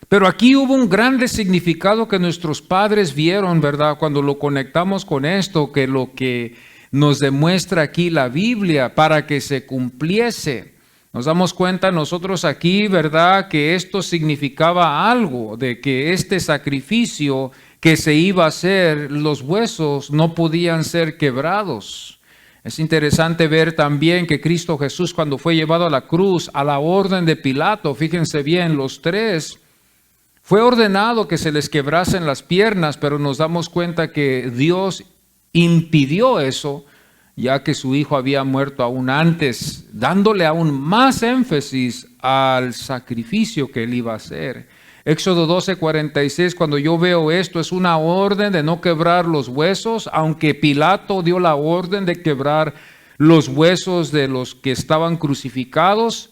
[SPEAKER 1] Pero aquí hubo un grande significado que nuestros padres vieron, ¿verdad? Cuando lo conectamos con esto, que lo que nos demuestra aquí la Biblia para que se cumpliese. Nos damos cuenta nosotros aquí, ¿verdad?, que esto significaba algo, de que este sacrificio que se iba a hacer, los huesos no podían ser quebrados. Es interesante ver también que Cristo Jesús, cuando fue llevado a la cruz, a la orden de Pilato, fíjense bien, los tres, fue ordenado que se les quebrasen las piernas, pero nos damos cuenta que Dios impidió eso, ya que su hijo había muerto aún antes, dándole aún más énfasis al sacrificio que él iba a hacer. Éxodo 12:46, cuando yo veo esto, es una orden de no quebrar los huesos, aunque Pilato dio la orden de quebrar los huesos de los que estaban crucificados.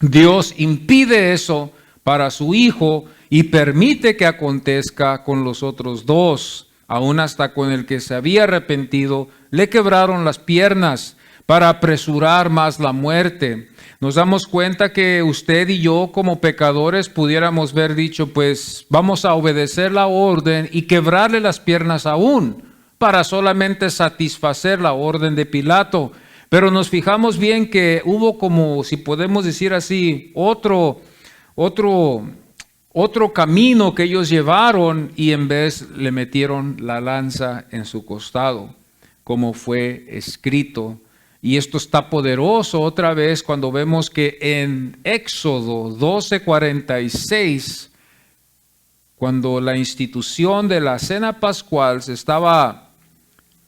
[SPEAKER 1] Dios impide eso para su hijo y permite que acontezca con los otros dos. Aún hasta con el que se había arrepentido, le quebraron las piernas para apresurar más la muerte. Nos damos cuenta que usted y yo como pecadores pudiéramos haber dicho, pues vamos a obedecer la orden y quebrarle las piernas aún, para solamente satisfacer la orden de Pilato. Pero nos fijamos bien que hubo como, si podemos decir así, otro camino que ellos llevaron y en vez le metieron la lanza en su costado, como fue escrito. Y esto está poderoso otra vez cuando vemos que en Éxodo 12:46, cuando la institución de la cena pascual se estaba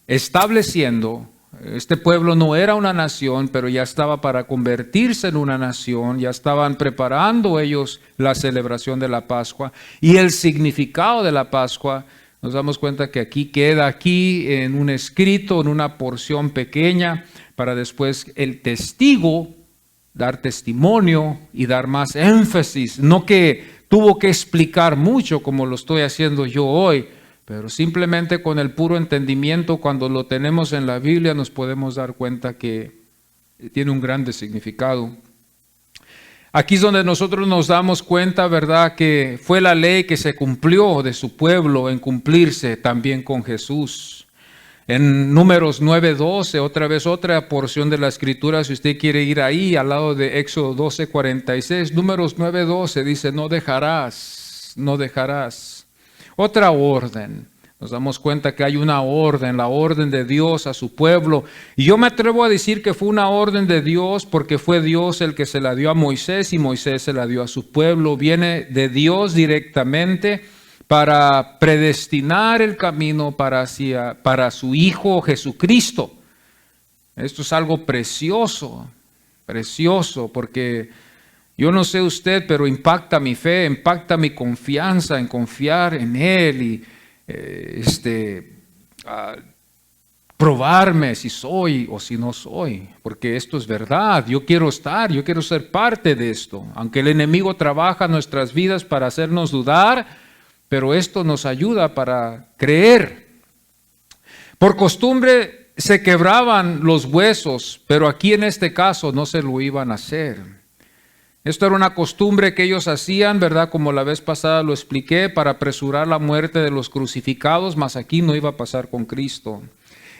[SPEAKER 1] estableciendo, este pueblo no era una nación, pero ya estaba para convertirse en una nación, ya estaban preparando ellos la celebración de la Pascua y el significado de la Pascua. Nos damos cuenta que aquí queda en un escrito, en una porción pequeña, para después el testigo dar testimonio y dar más énfasis. No que tuvo que explicar mucho como lo estoy haciendo yo hoy, pero simplemente con el puro entendimiento, cuando lo tenemos en la Biblia, nos podemos dar cuenta que tiene un grande significado. Aquí es donde nosotros nos damos cuenta, ¿verdad?, que fue la ley que se cumplió de su pueblo en cumplirse también con Jesús. En Números 9:12, otra vez otra porción de la Escritura, si usted quiere ir ahí, al lado de Éxodo 12:46, Números 9:12 dice, no dejarás. Otra orden. Nos damos cuenta que hay una orden, la orden de Dios a su pueblo. Y yo me atrevo a decir que fue una orden de Dios porque fue Dios el que se la dio a Moisés y Moisés se la dio a su pueblo. Viene de Dios directamente para predestinar el camino para su Hijo Jesucristo. Esto es algo precioso, porque yo no sé usted, pero impacta mi fe, impacta mi confianza en confiar en Él y probarme si soy o si no soy, porque esto es verdad. Yo quiero ser parte de esto, aunque el enemigo trabaja en nuestras vidas para hacernos dudar, pero esto nos ayuda para creer. Por costumbre se quebraban los huesos, pero aquí en este caso no se lo iban a hacer. Esto era una costumbre que ellos hacían, ¿verdad? Como la vez pasada lo expliqué, para apresurar la muerte de los crucificados, mas aquí no iba a pasar con Cristo.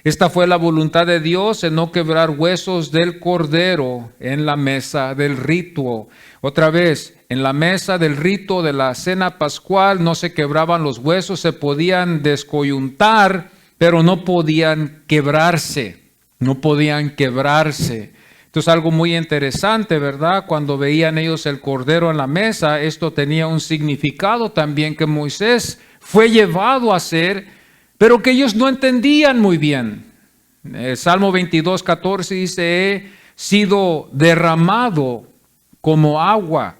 [SPEAKER 1] Esta fue la voluntad de Dios en no quebrar huesos del cordero en la mesa del rito. Otra vez, en la mesa del rito de la cena pascual no se quebraban los huesos, se podían descoyuntar, pero no podían quebrarse. Esto es algo muy interesante, ¿verdad? Cuando veían ellos el cordero en la mesa, esto tenía un significado también que Moisés fue llevado a hacer, pero que ellos no entendían muy bien. El Salmo 22:14 dice, he sido derramado como agua.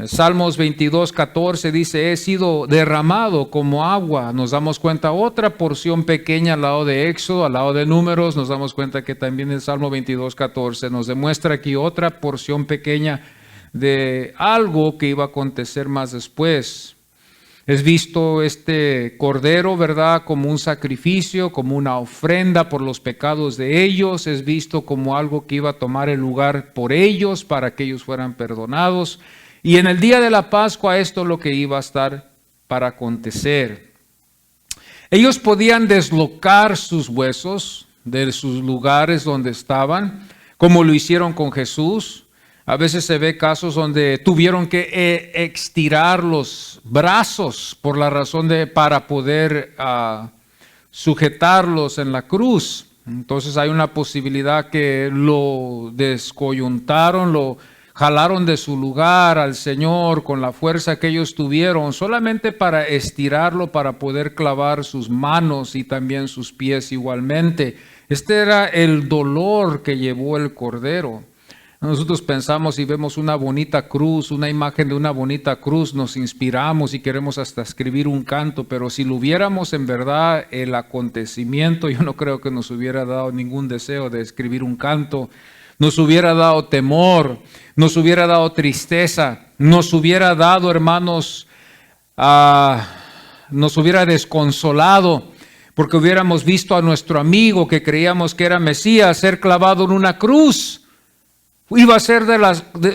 [SPEAKER 1] Salmos 22:14 dice, he sido derramado como agua. Nos damos cuenta otra porción pequeña al lado de Éxodo, al lado de Números, nos damos cuenta que también el Salmo 22:14 nos demuestra aquí otra porción pequeña de algo que iba a acontecer más después. Es visto este cordero, ¿verdad?, como un sacrificio, como una ofrenda por los pecados de ellos. Es visto como algo que iba a tomar el lugar por ellos para que ellos fueran perdonados. Y en el día de la Pascua esto es lo que iba a estar para acontecer. Ellos podían deslocar sus huesos, de sus lugares donde estaban, como lo hicieron con Jesús. A veces se ve casos donde tuvieron que estirar los brazos por la razón para poder sujetarlos en la cruz. Entonces hay una posibilidad que lo descoyuntaron, lo jalaron de su lugar al Señor con la fuerza que ellos tuvieron, solamente para estirarlo, para poder clavar sus manos y también sus pies igualmente. Este era el dolor que llevó el Cordero. Nosotros pensamos y vemos una bonita cruz, una imagen de una bonita cruz, nos inspiramos y queremos hasta escribir un canto, pero si lo viéramos en verdad el acontecimiento, yo no creo que nos hubiera dado ningún deseo de escribir un canto, nos hubiera dado temor, nos hubiera dado tristeza, nos hubiera dado, hermanos, nos hubiera desconsolado, porque hubiéramos visto a nuestro amigo que creíamos que era Mesías ser clavado en una cruz. Iba a ser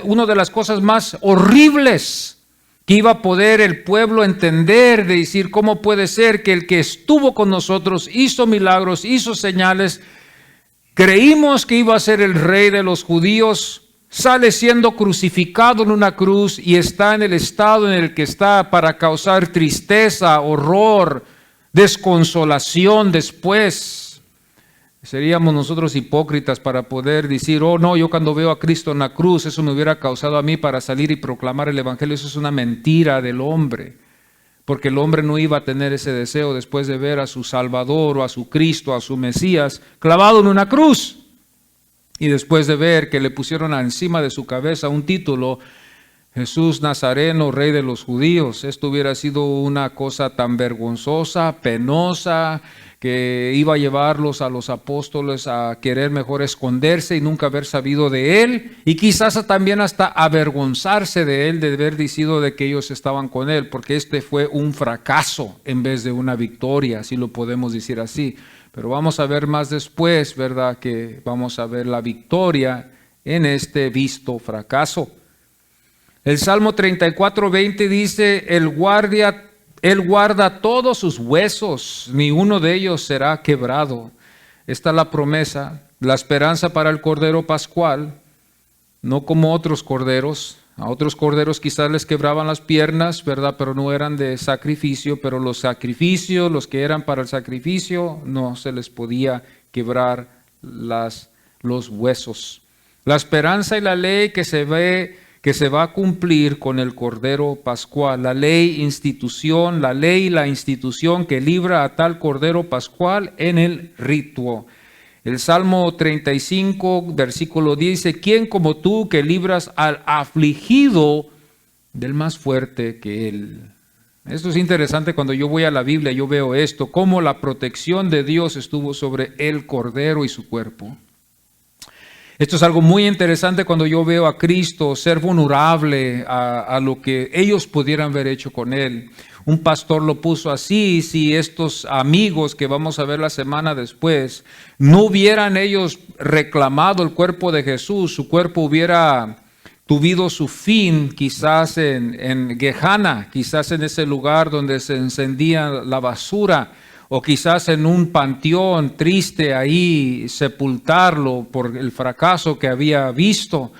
[SPEAKER 1] una de las cosas más horribles que iba a poder el pueblo entender, de decir, ¿cómo puede ser que el que estuvo con nosotros, hizo milagros, hizo señales, creímos que iba a ser el rey de los judíos, sale siendo crucificado en una cruz y está en el estado en el que está para causar tristeza, horror, desconsolación después? Seríamos nosotros hipócritas para poder decir, oh no, yo cuando veo a Cristo en la cruz, eso me hubiera causado a mí para salir y proclamar el Evangelio. Eso es una mentira del hombre, porque el hombre no iba a tener ese deseo después de ver a su Salvador o a su Cristo, a su Mesías, clavado en una cruz. Y después de ver que le pusieron encima de su cabeza un título, Jesús Nazareno, Rey de los Judíos. Esto hubiera sido una cosa tan vergonzosa, penosa, que iba a llevarlos a los apóstoles a querer mejor esconderse y nunca haber sabido de él, y quizás también hasta avergonzarse de él, de haber decidido de que ellos estaban con él, porque este fue un fracaso en vez de una victoria, si lo podemos decir así. Pero vamos a ver más después, ¿verdad?, que vamos a ver la victoria en este visto fracaso. El Salmo 34:20 dice, Él guarda todos sus huesos, ni uno de ellos será quebrado. Esta es la promesa, la esperanza para el Cordero Pascual, no como otros corderos. A otros corderos quizás les quebraban las piernas, ¿verdad?, pero no eran de sacrificio, pero los sacrificios, los que eran para el sacrificio, no se les podía quebrar los huesos. La esperanza y la ley que se va a cumplir con el Cordero Pascual, la ley, institución, la ley y la institución que libra a tal Cordero Pascual en el rito. El Salmo 35, versículo 10 dice, ¿quién como tú que libras al afligido del más fuerte que él? Esto es interesante. Cuando yo voy a la Biblia, yo veo esto, cómo la protección de Dios estuvo sobre el Cordero y su cuerpo. Esto es algo muy interesante cuando yo veo a Cristo ser vulnerable a lo que ellos pudieran haber hecho con Él. Un pastor lo puso así: si estos amigos que vamos a ver la semana después no hubieran ellos reclamado el cuerpo de Jesús, su cuerpo hubiera tuvido su fin quizás en Gehenna, quizás en ese lugar donde se encendía la basura, o quizás en un panteón triste ahí sepultarlo por el fracaso que había visto,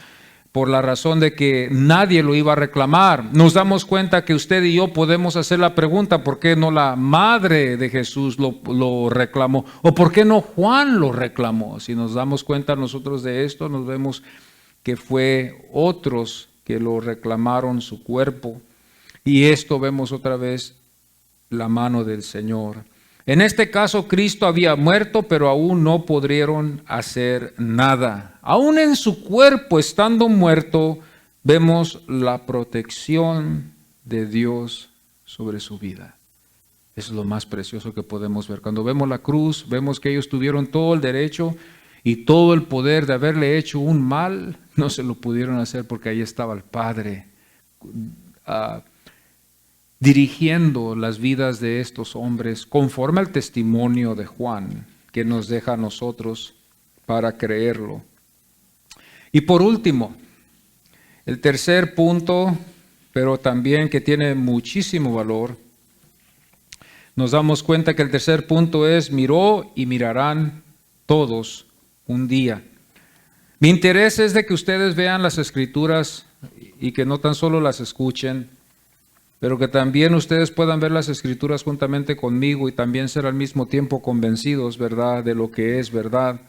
[SPEAKER 1] por la razón de que nadie lo iba a reclamar. Nos damos cuenta que usted y yo podemos hacer la pregunta, ¿por qué no la madre de Jesús lo reclamó? ¿O por qué no Juan lo reclamó? Si nos damos cuenta nosotros de esto, nos vemos que fue otros que lo reclamaron su cuerpo. Y esto vemos otra vez la mano del Señor. En este caso, Cristo había muerto, pero aún no pudieron hacer nada. Aún en su cuerpo, estando muerto, vemos la protección de Dios sobre su vida. Eso es lo más precioso que podemos ver. Cuando vemos la cruz, vemos que ellos tuvieron todo el derecho y todo el poder de haberle hecho un mal. No se lo pudieron hacer porque ahí estaba el Padre dirigiendo las vidas de estos hombres conforme al testimonio de Juan que nos deja a nosotros para creerlo. Y por último, el tercer punto, pero también que tiene muchísimo valor, nos damos cuenta que el tercer punto es: miró y mirarán todos un día. Mi interés es de que ustedes vean las Escrituras y que no tan solo las escuchen, pero que también ustedes puedan ver las Escrituras juntamente conmigo y también ser al mismo tiempo convencidos, ¿verdad?, de lo que es verdad.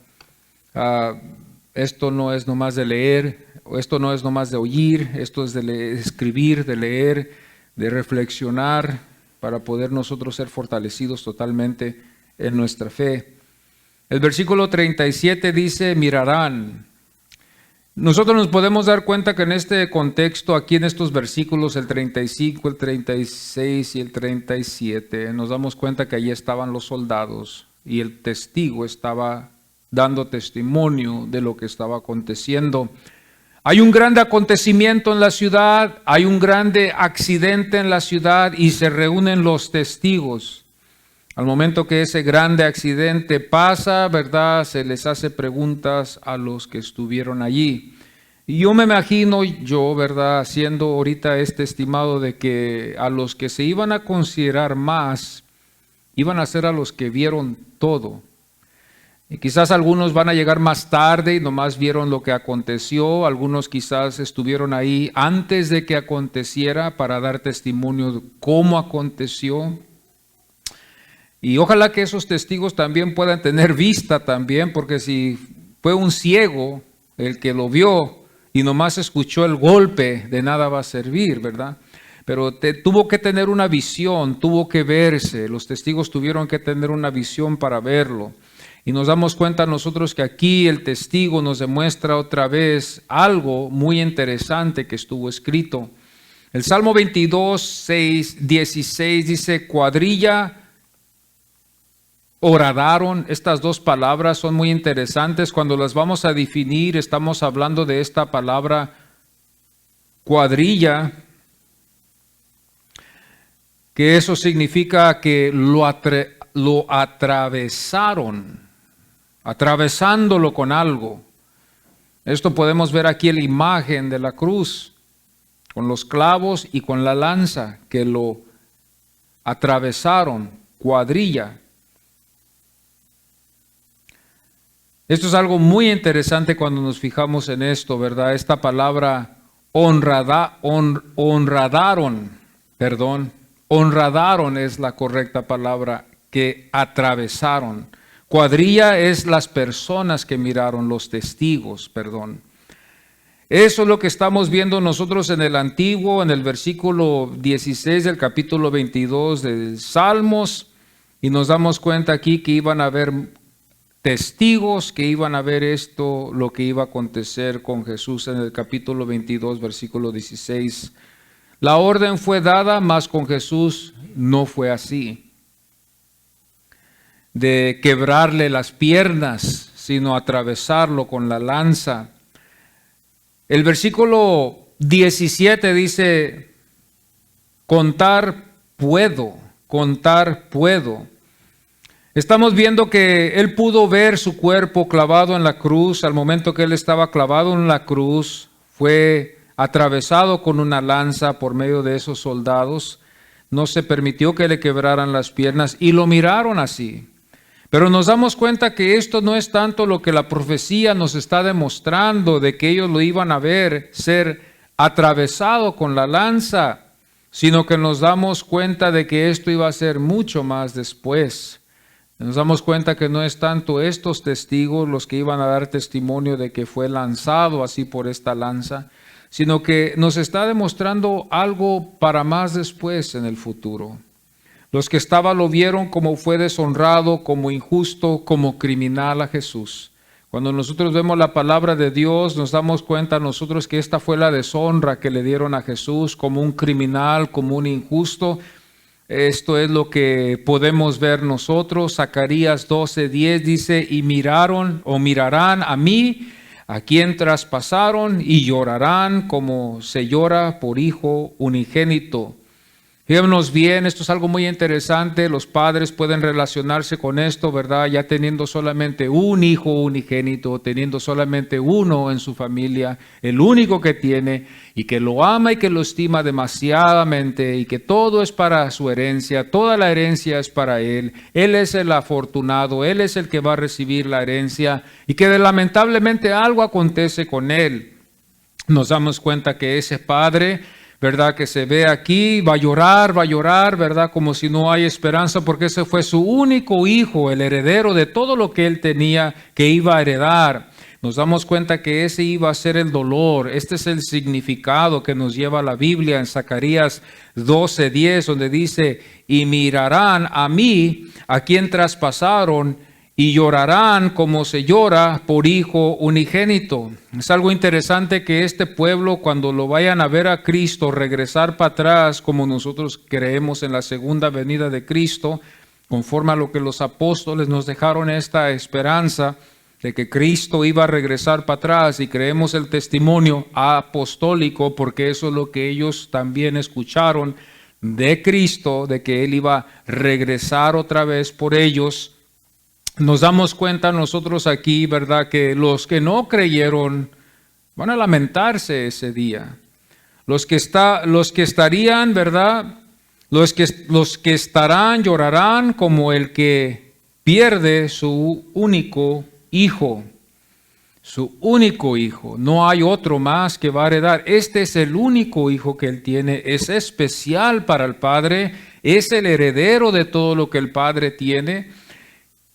[SPEAKER 1] Esto no es nomás de leer, esto no es nomás de oír, esto es de escribir, de leer, de reflexionar, para poder nosotros ser fortalecidos totalmente en nuestra fe. El versículo 37 dice, mirarán. Nosotros nos podemos dar cuenta que en este contexto, aquí en estos versículos, el 35, el 36 y el 37, nos damos cuenta que allí estaban los soldados y el testigo estaba dando testimonio de lo que estaba aconteciendo. Hay un grande acontecimiento en la ciudad, hay un grande accidente en la ciudad y se reúnen los testigos. Al momento que ese grande accidente pasa, ¿verdad?, se les hace preguntas a los que estuvieron allí. Y yo me imagino, ¿verdad?, haciendo ahorita este estimado de que a los que se iban a considerar más, iban a ser a los que vieron todo. Y quizás algunos van a llegar más tarde y nomás vieron lo que aconteció, algunos quizás estuvieron ahí antes de que aconteciera para dar testimonio de cómo aconteció. Y ojalá que esos testigos también puedan tener vista también, porque si fue un ciego el que lo vio y nomás escuchó el golpe, de nada va a servir, ¿verdad? Pero tuvo que tener una visión, tuvo que verse, los testigos tuvieron que tener una visión para verlo. Y nos damos cuenta nosotros que aquí el testigo nos demuestra otra vez algo muy interesante que estuvo escrito. El Salmo 22, 16 dice, cuadrilla horadaron. Estas dos palabras son muy interesantes. Cuando las vamos a definir, estamos hablando de esta palabra cuadrilla, que eso significa que lo atravesaron, atravesándolo con algo. Esto podemos ver aquí en la imagen de la cruz, con los clavos y con la lanza, que lo atravesaron, cuadrilla. Esto es algo muy interesante cuando nos fijamos en esto, ¿verdad? Esta palabra honradaron es la correcta palabra, que atravesaron. Cuadrilla es las personas que miraron, los testigos, Eso es lo que estamos viendo nosotros en el Antiguo, en el versículo 16 del capítulo 22 de Salmos, y nos damos cuenta aquí que iban a haber testigos que iban a ver esto, lo que iba a acontecer con Jesús en el capítulo 22, versículo 16. La orden fue dada, mas con Jesús no fue así, de quebrarle las piernas, sino atravesarlo con la lanza. El versículo 17 dice, contar puedo. Estamos viendo que él pudo ver su cuerpo clavado en la cruz. Al momento que él estaba clavado en la cruz, fue atravesado con una lanza por medio de esos soldados. No se permitió que le quebraran las piernas y lo miraron así. Pero nos damos cuenta que esto no es tanto lo que la profecía nos está demostrando, de que ellos lo iban a ver ser atravesado con la lanza, sino que nos damos cuenta de que esto iba a ser mucho más después. Nos damos cuenta que no es tanto estos testigos los que iban a dar testimonio de que fue lanzado así por esta lanza, sino que nos está demostrando algo para más después en el futuro. Los que estaban lo vieron como fue deshonrado, como injusto, como criminal a Jesús. Cuando nosotros vemos la palabra de Dios, nos damos cuenta nosotros que esta fue la deshonra que le dieron a Jesús como un criminal, como un injusto. Esto es lo que podemos ver nosotros. Zacarías 12:10 dice, y miraron o mirarán a mí, a quien traspasaron, y llorarán como se llora por hijo unigénito. Fíjense bien, esto es algo muy interesante. Los padres pueden relacionarse con esto, ¿verdad? Ya teniendo solamente un hijo unigénito, teniendo solamente uno en su familia, el único que tiene, y que lo ama y que lo estima demasiadamente, y que todo es para su herencia, toda la herencia es para él. Él es el afortunado, él es el que va a recibir la herencia, y que lamentablemente algo acontece con él. Nos damos cuenta que ese padre, ¿verdad?, que se ve aquí, va a llorar, ¿verdad?, como si no hay esperanza, porque ese fue su único hijo, el heredero de todo lo que él tenía, que iba a heredar. Nos damos cuenta que ese iba a ser el dolor. Este es el significado que nos lleva la Biblia en Zacarías 12:10, donde dice: y mirarán a mí, a quien traspasaron, y llorarán como se llora por hijo unigénito. Es algo interesante que este pueblo, cuando lo vayan a ver a Cristo regresar para atrás, como nosotros creemos en la segunda venida de Cristo, conforme a lo que los apóstoles nos dejaron esta esperanza de que Cristo iba a regresar para atrás, y creemos el testimonio apostólico, porque eso es lo que ellos también escucharon de Cristo, de que Él iba a regresar otra vez por ellos. Nos damos cuenta nosotros aquí, ¿verdad?, que los que no creyeron van a lamentarse ese día. Los que estarían, ¿verdad?, los que estarán llorarán como el que pierde su único hijo. Su único hijo. No hay otro más que va a heredar. Este es el único hijo que él tiene. Es especial para el Padre. Es el heredero de todo lo que el Padre tiene.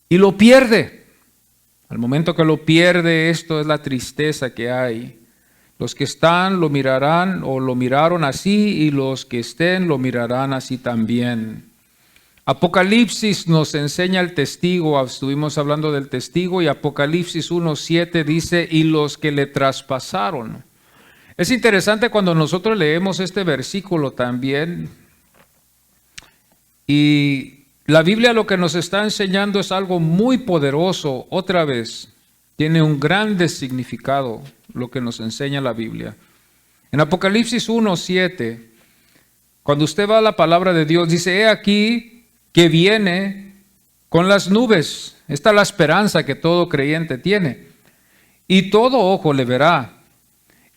[SPEAKER 1] Y lo pierde. Al momento que lo pierde, esto es la tristeza que hay. Los que están lo mirarán o lo miraron así, y los que estén lo mirarán así también. Apocalipsis nos enseña el testigo. Estuvimos hablando del testigo, y Apocalipsis 1:7 dice: y los que le traspasaron. Es interesante cuando nosotros leemos este versículo también, y la Biblia lo que nos está enseñando es algo muy poderoso. Otra vez, tiene un grande significado lo que nos enseña la Biblia. En Apocalipsis 1:7, cuando usted va a la palabra de Dios, dice: he aquí que viene con las nubes. Esta es la esperanza que todo creyente tiene. Y todo ojo le verá.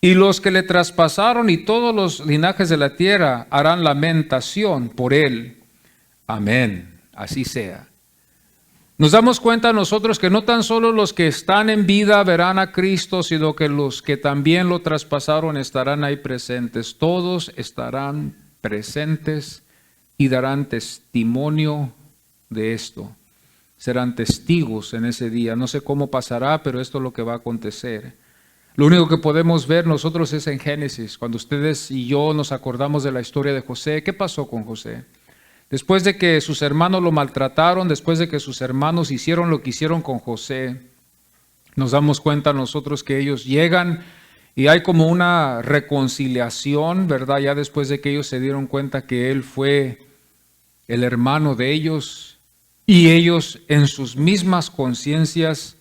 [SPEAKER 1] Y los que le traspasaron y todos los linajes de la tierra harán lamentación por él. Amén. Así sea. Nos damos cuenta nosotros que no tan solo los que están en vida verán a Cristo, sino que los que también lo traspasaron estarán ahí presentes. Todos estarán presentes y darán testimonio de esto. Serán testigos en ese día. No sé cómo pasará, pero esto es lo que va a acontecer. Lo único que podemos ver nosotros es en Génesis. Cuando ustedes y yo nos acordamos de la historia de José, ¿qué pasó con José? Después de que sus hermanos lo maltrataron, después de que sus hermanos hicieron lo que hicieron con José, nos damos cuenta nosotros que ellos llegan y hay como una reconciliación, ¿verdad? Ya después de que ellos se dieron cuenta que él fue el hermano de ellos, y ellos en sus mismas conciencias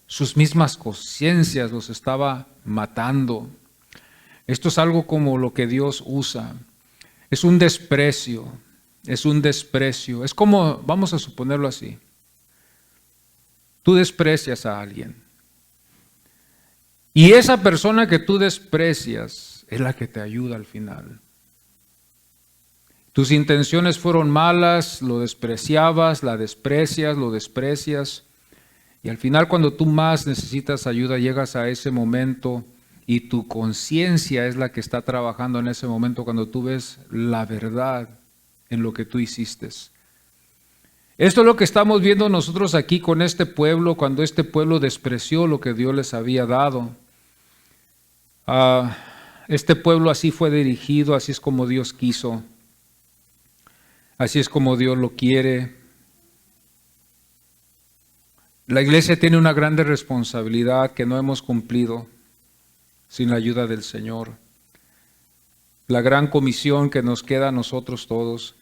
[SPEAKER 1] los estaba matando. Esto es algo como lo que Dios usa. Es un desprecio. Es un desprecio. Es como, vamos a suponerlo así. Tú desprecias a alguien. Y esa persona que tú desprecias es la que te ayuda al final. Tus intenciones fueron malas, lo despreciabas, la desprecias, lo desprecias. Y al final, cuando tú más necesitas ayuda, llegas a ese momento y tu conciencia es la que está trabajando en ese momento cuando tú ves la verdad en lo que tú hiciste. Esto es lo que estamos viendo nosotros aquí con este pueblo, cuando este pueblo despreció lo que Dios les había dado. Este pueblo así fue dirigido, así es como Dios quiso, así es como Dios lo quiere. La iglesia tiene una grande responsabilidad que no hemos cumplido sin la ayuda del Señor. La gran comisión que nos queda a nosotros todos.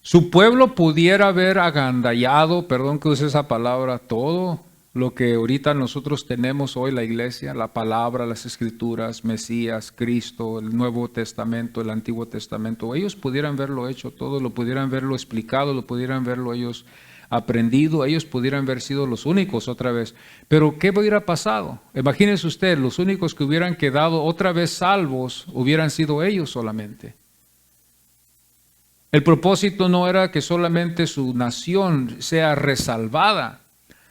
[SPEAKER 1] Su pueblo pudiera haber agandallado, perdón que use esa palabra, todo lo que ahorita nosotros tenemos hoy, la iglesia, la palabra, las escrituras, Mesías, Cristo, el Nuevo Testamento, el Antiguo Testamento, ellos pudieran verlo hecho todo, lo pudieran verlo explicado, lo pudieran verlo ellos aprendido, ellos pudieran haber sido los únicos otra vez. Pero ¿qué hubiera pasado? Imagínense usted, los únicos que hubieran quedado otra vez salvos hubieran sido ellos solamente. El propósito no era que solamente su nación sea resalvada,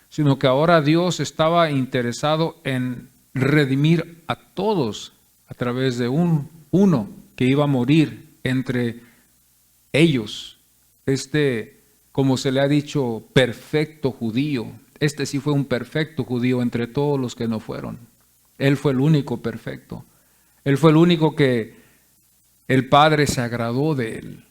[SPEAKER 1] sino que ahora Dios estaba interesado en redimir a todos a través de uno que iba a morir entre ellos. Como se le ha dicho, perfecto judío. Este sí fue un perfecto judío entre todos los que no fueron. Él fue el único perfecto. Él fue el único que el Padre se agradó de él.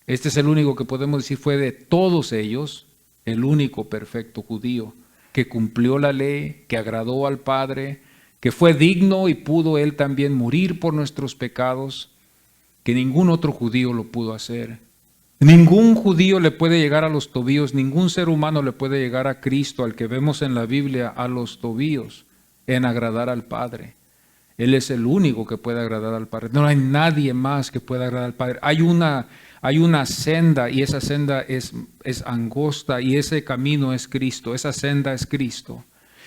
[SPEAKER 1] Este es el único que podemos decir fue de todos ellos, el único perfecto judío, que cumplió la ley, que agradó al Padre, que fue digno y pudo él también morir por nuestros pecados, que ningún otro judío lo pudo hacer. Ningún judío le puede llegar a los tobillos, ningún ser humano le puede llegar a Cristo, al que vemos en la Biblia, a los tobillos, en agradar al Padre. Él es el único que puede agradar al Padre. No hay nadie más que pueda agradar al Padre. Hay una senda, y esa senda es angosta, y ese camino es Cristo, esa senda es Cristo.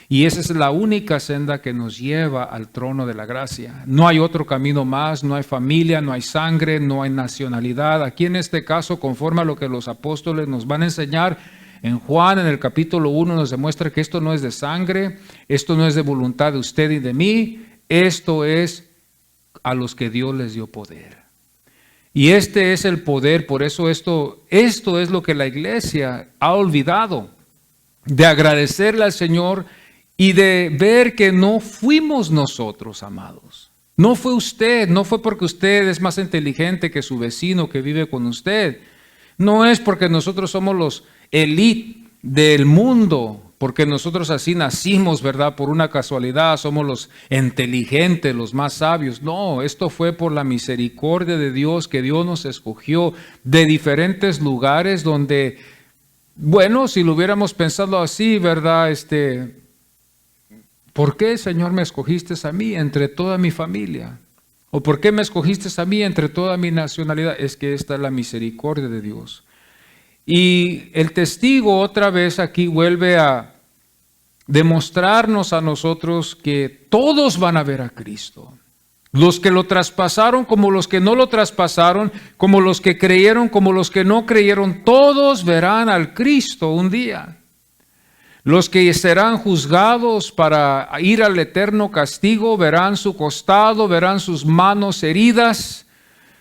[SPEAKER 1] Y esa es la única senda que nos lleva al trono de la gracia. No hay otro camino más, no hay familia, no hay sangre, no hay nacionalidad. Aquí en este caso, conforme a lo que los apóstoles nos van a enseñar, en Juan, en el capítulo 1, nos demuestra que esto no es de sangre, esto no es de voluntad de usted y de mí, esto es a los que Dios les dio poder. Y este es el poder, por eso esto es lo que la iglesia ha olvidado, de agradecerle al Señor y de ver que no fuimos nosotros, amados. No fue usted, no fue porque usted es más inteligente que su vecino que vive con usted. No es porque nosotros somos los elite del mundo, porque nosotros así nacimos, ¿verdad? Por una casualidad, somos los inteligentes, los más sabios. No, esto fue por la misericordia de Dios, que Dios nos escogió de diferentes lugares donde, bueno, si lo hubiéramos pensado así, ¿verdad? ¿Por qué, Señor, me escogiste a mí entre toda mi familia? ¿O por qué me escogiste a mí entre toda mi nacionalidad? Es que esta es la misericordia de Dios. Y el testigo otra vez aquí vuelve a demostrarnos a nosotros que todos van a ver a Cristo. Los que lo traspasaron como los que no lo traspasaron, como los que creyeron como los que no creyeron, todos verán al Cristo un día. Los que serán juzgados para ir al eterno castigo verán su costado, verán sus manos heridas.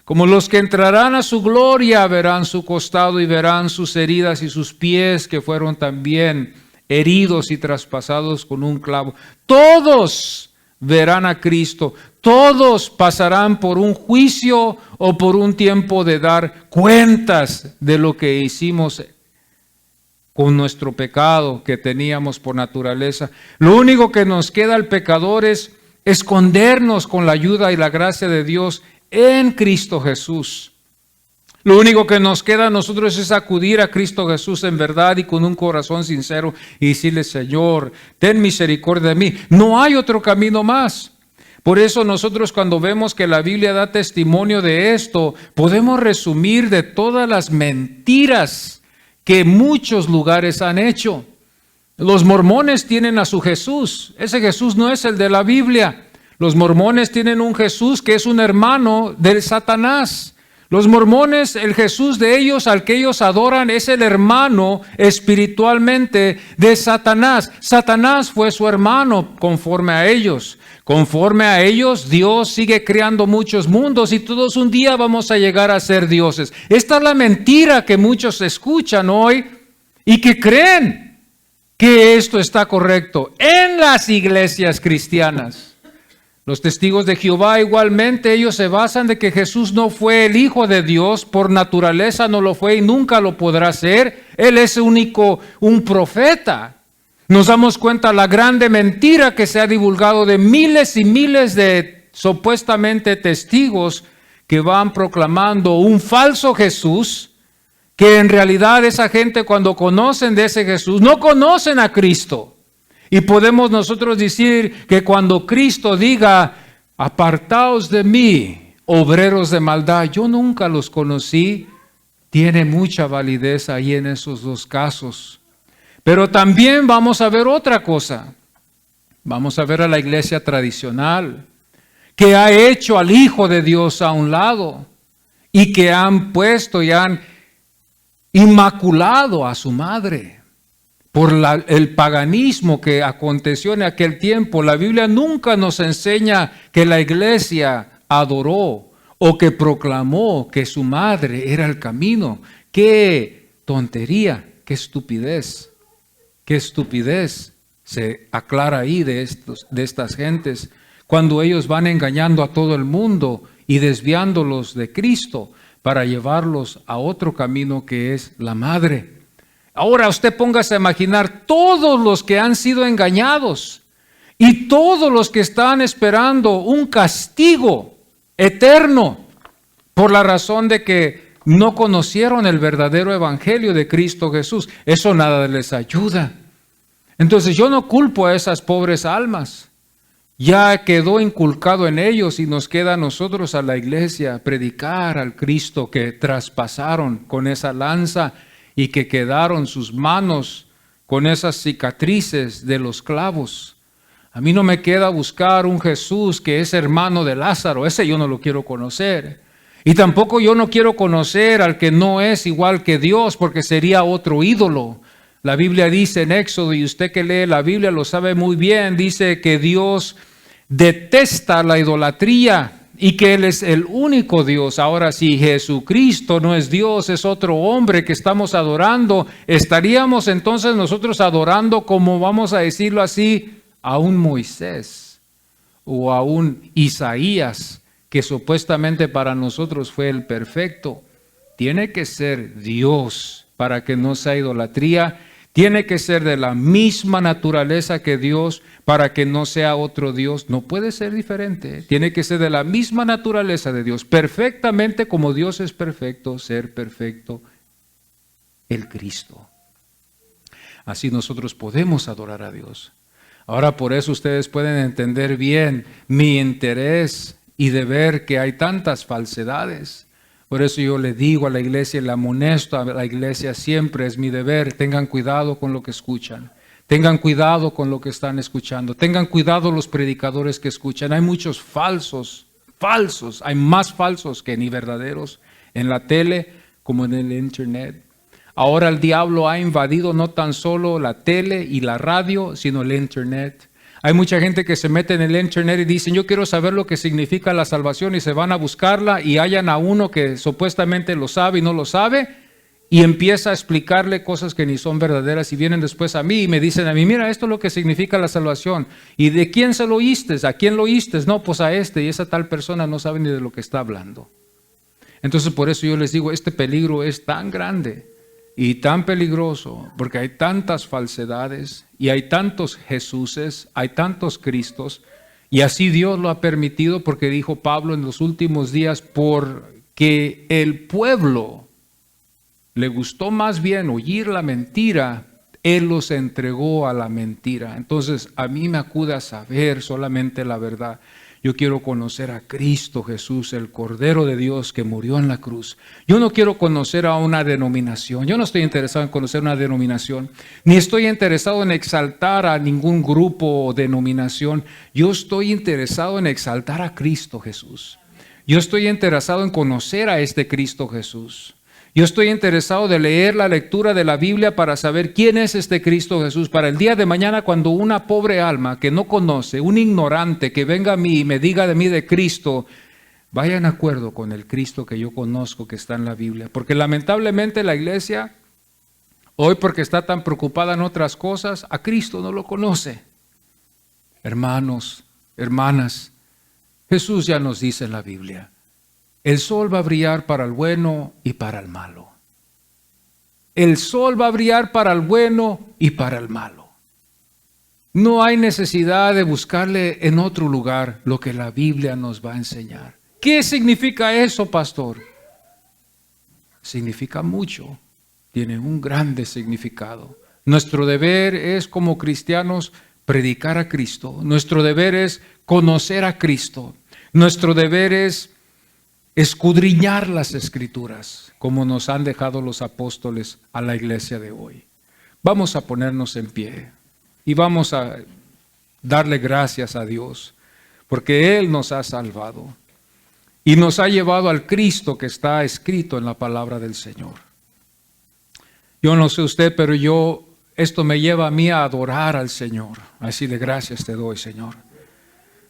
[SPEAKER 1] Como los que entrarán a su gloria verán su costado y verán sus heridas y sus pies que fueron también heridos y traspasados con un clavo. Todos verán a Cristo. Todos pasarán por un juicio o por un tiempo de dar cuentas de lo que hicimos con nuestro pecado que teníamos por naturaleza. Lo único que nos queda al pecador es escondernos con la ayuda y la gracia de Dios en Cristo Jesús. Lo único que nos queda a nosotros es acudir a Cristo Jesús en verdad y con un corazón sincero y decirle: Señor, ten misericordia de mí. No hay otro camino más. Por eso nosotros, cuando vemos que la Biblia da testimonio de esto, podemos resumir de todas las mentiras que muchos lugares han hecho. Los mormones tienen a su Jesús. Ese Jesús no es el de la Biblia. Los mormones tienen un Jesús que es un hermano del Satanás. Los mormones, el Jesús de ellos, al que ellos adoran, es el hermano espiritualmente de Satanás. Satanás fue su hermano conforme a ellos. Conforme a ellos, Dios sigue creando muchos mundos y todos un día vamos a llegar a ser dioses. Esta es la mentira que muchos escuchan hoy y que creen que esto está correcto en las iglesias cristianas. Los testigos de Jehová igualmente, ellos se basan de que Jesús no fue el Hijo de Dios, por naturaleza no lo fue y nunca lo podrá ser. Él es un profeta. Nos damos cuenta la grande mentira que se ha divulgado de miles y miles de supuestamente testigos que van proclamando un falso Jesús, que en realidad esa gente, cuando conocen de ese Jesús, no conocen a Cristo. Y podemos nosotros decir que cuando Cristo diga, apartaos de mí, obreros de maldad, yo nunca los conocí, tiene mucha validez ahí en esos dos casos. Pero también vamos a ver otra cosa. Vamos a ver a la iglesia tradicional, que ha hecho al Hijo de Dios a un lado y que han puesto y han inmaculado a su madre. Por el paganismo que aconteció en aquel tiempo, la Biblia nunca nos enseña que la iglesia adoró o que proclamó que su madre era el camino. ¡Qué tontería! ¡Qué estupidez! ¡Qué estupidez! Se aclara ahí de estas gentes cuando ellos van engañando a todo el mundo y desviándolos de Cristo para llevarlos a otro camino que es la madre. Ahora usted póngase a imaginar todos los que han sido engañados y todos los que están esperando un castigo eterno por la razón de que no conocieron el verdadero evangelio de Cristo Jesús. Eso nada les ayuda. Entonces yo no culpo a esas pobres almas. Ya quedó inculcado en ellos y nos queda a nosotros, a la iglesia, predicar al Cristo que traspasaron con esa lanza y que quedaron sus manos con esas cicatrices de los clavos. A mí no me queda buscar un Jesús que es hermano de Lázaro, ese yo no lo quiero conocer. Y tampoco yo no quiero conocer al que no es igual que Dios, porque sería otro ídolo. La Biblia dice en Éxodo, y usted que lee la Biblia lo sabe muy bien, dice que Dios detesta la idolatría y que Él es el único Dios. Ahora, si Jesucristo no es Dios, es otro hombre que estamos adorando, estaríamos entonces nosotros adorando, como vamos a decirlo así, a un Moisés o a un Isaías, que supuestamente para nosotros fue el perfecto. Tiene que ser Dios para que no sea idolatría. Tiene que ser de la misma naturaleza que Dios para que no sea otro Dios. No puede ser diferente. Tiene que ser de la misma naturaleza de Dios. Perfectamente como Dios es perfecto, ser perfecto el Cristo. Así nosotros podemos adorar a Dios. Ahora por eso ustedes pueden entender bien mi interés y de ver que hay tantas falsedades. Por eso yo le digo a la iglesia, le amonesto a la iglesia, siempre es mi deber, tengan cuidado con lo que escuchan, tengan cuidado con lo que están escuchando, tengan cuidado los predicadores que escuchan. Hay muchos falsos, hay más falsos que ni verdaderos en la tele como en el internet. Ahora el diablo ha invadido no tan solo la tele y la radio, sino el internet. Hay mucha gente que se mete en el internet y dicen, yo quiero saber lo que significa la salvación, y se van a buscarla y hallan a uno que supuestamente lo sabe y no lo sabe y empieza a explicarle cosas que ni son verdaderas y vienen después a mí y me dicen a mí, mira, esto es lo que significa la salvación. ¿Y de quién se lo oíste? ¿A quién lo oíste? No, pues a este, y esa tal persona no sabe ni de lo que está hablando. Entonces por eso yo les digo, este peligro es tan grande y tan peligroso, porque hay tantas falsedades y hay tantos Jesuses, hay tantos Cristos, y así Dios lo ha permitido, porque dijo Pablo en los últimos días, porque el pueblo le gustó más bien oír la mentira, Él los entregó a la mentira. Entonces a mí me acude a saber solamente la verdad. Yo quiero conocer a Cristo Jesús, el Cordero de Dios que murió en la cruz. Yo no quiero conocer a una denominación. Yo no estoy interesado en conocer una denominación, ni estoy interesado en exaltar a ningún grupo o denominación. Yo estoy interesado en exaltar a Cristo Jesús. Yo estoy interesado en conocer a este Cristo Jesús. Yo estoy interesado de leer la lectura de la Biblia para saber quién es este Cristo Jesús. Para el día de mañana, cuando una pobre alma que no conoce, un ignorante que venga a mí y me diga de mí de Cristo, vaya en acuerdo con el Cristo que yo conozco que está en la Biblia. Porque lamentablemente la iglesia, hoy porque está tan preocupada en otras cosas, a Cristo no lo conoce. Hermanos, hermanas, Jesús ya nos dice en la Biblia, el sol va a brillar para el bueno y para el malo. El sol va a brillar para el bueno y para el malo. No hay necesidad de buscarle en otro lugar lo que la Biblia nos va a enseñar. ¿Qué significa eso, pastor? Significa mucho. Tiene un grande significado. Nuestro deber es como cristianos predicar a Cristo. Nuestro deber es conocer a Cristo. Nuestro deber es escudriñar las Escrituras, como nos han dejado los apóstoles a la iglesia de hoy. Vamos a ponernos en pie y vamos a darle gracias a Dios, porque Él nos ha salvado y nos ha llevado al Cristo que está escrito en la palabra del Señor. Yo no sé usted, pero esto me lleva a mí a adorar al Señor. Así de gracias te doy, Señor.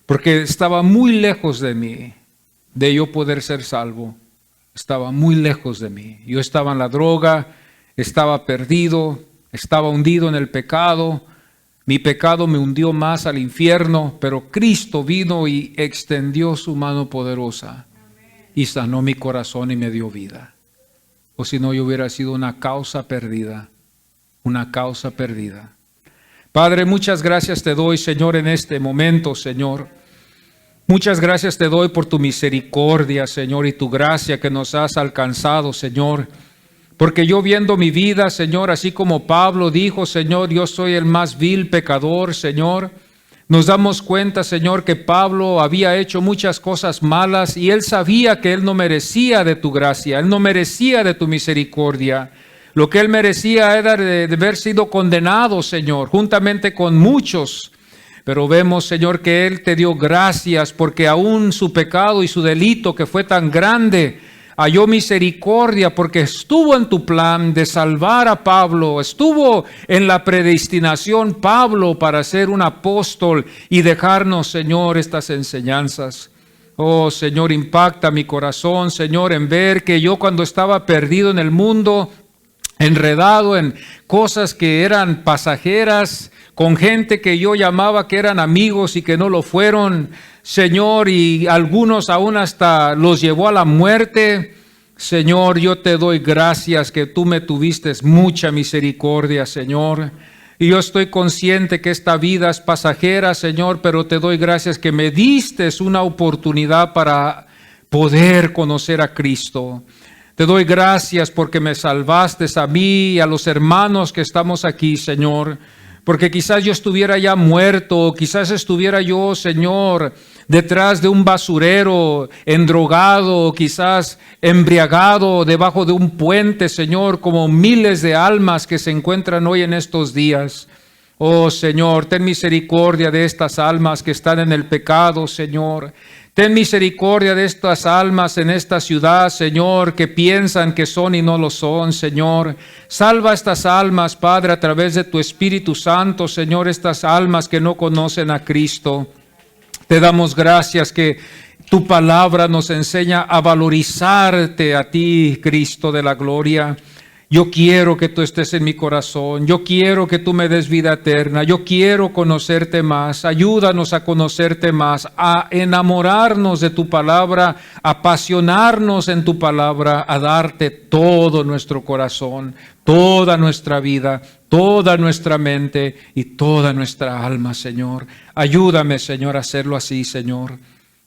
[SPEAKER 1] Porque estaba muy lejos de mí, de yo poder ser salvo. Estaba muy lejos de mí. Yo estaba en la droga, estaba perdido, estaba hundido en el pecado. Mi pecado me hundió más al infierno, pero Cristo vino y extendió su mano poderosa y sanó mi corazón y me dio vida. O si no, yo hubiera sido una causa perdida, una causa perdida. Padre, muchas gracias te doy, Señor, en este momento, Señor. Muchas gracias te doy por tu misericordia, Señor, y tu gracia que nos has alcanzado, Señor. Porque yo viendo mi vida, Señor, así como Pablo dijo, Señor, yo soy el más vil pecador, Señor. Nos damos cuenta, Señor, que Pablo había hecho muchas cosas malas y él sabía que él no merecía de tu gracia, él no merecía de tu misericordia. Lo que él merecía era de haber sido condenado, Señor, juntamente con muchos. Pero vemos, Señor, que él te dio gracias porque aún su pecado y su delito que fue tan grande, halló misericordia porque estuvo en tu plan de salvar a Pablo, estuvo en la predestinación Pablo para ser un apóstol y dejarnos, Señor, estas enseñanzas. Oh, Señor, impacta mi corazón, Señor, en ver que yo cuando estaba perdido en el mundo, enredado en cosas que eran pasajeras, con gente que yo llamaba que eran amigos y que no lo fueron, Señor, y algunos aún hasta los llevó a la muerte. Señor, yo te doy gracias que tú me tuviste mucha misericordia, Señor. Y yo estoy consciente que esta vida es pasajera, Señor, pero te doy gracias que me diste una oportunidad para poder conocer a Cristo. Te doy gracias porque me salvaste a mí y a los hermanos que estamos aquí, Señor. Porque quizás yo estuviera ya muerto, quizás estuviera yo, Señor, detrás de un basurero, endrogado, quizás embriagado debajo de un puente, Señor, como miles de almas que se encuentran hoy en estos días. Oh, Señor, ten misericordia de estas almas que están en el pecado, Señor. Ten misericordia de estas almas en esta ciudad, Señor, que piensan que son y no lo son, Señor. Salva estas almas, Padre, a través de tu Espíritu Santo, Señor, estas almas que no conocen a Cristo. Te damos gracias que tu palabra nos enseña a valorizarte a ti, Cristo de la gloria. Yo quiero que tú estés en mi corazón, yo quiero que tú me des vida eterna, yo quiero conocerte más, ayúdanos a conocerte más, a enamorarnos de tu palabra, a apasionarnos en tu palabra, a darte todo nuestro corazón, toda nuestra vida, toda nuestra mente y toda nuestra alma, Señor. Ayúdame, Señor, a hacerlo así, Señor.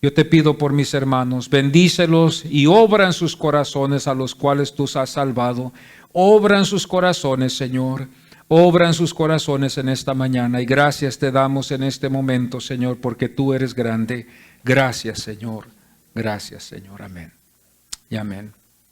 [SPEAKER 1] Yo te pido por mis hermanos, bendícelos y obra en sus corazones a los cuales tú has salvado. Obra en sus corazones, Señor. Obra en sus corazones en esta mañana. Y gracias te damos en este momento, Señor, porque tú eres grande. Gracias, Señor. Gracias, Señor. Amén. Y amén.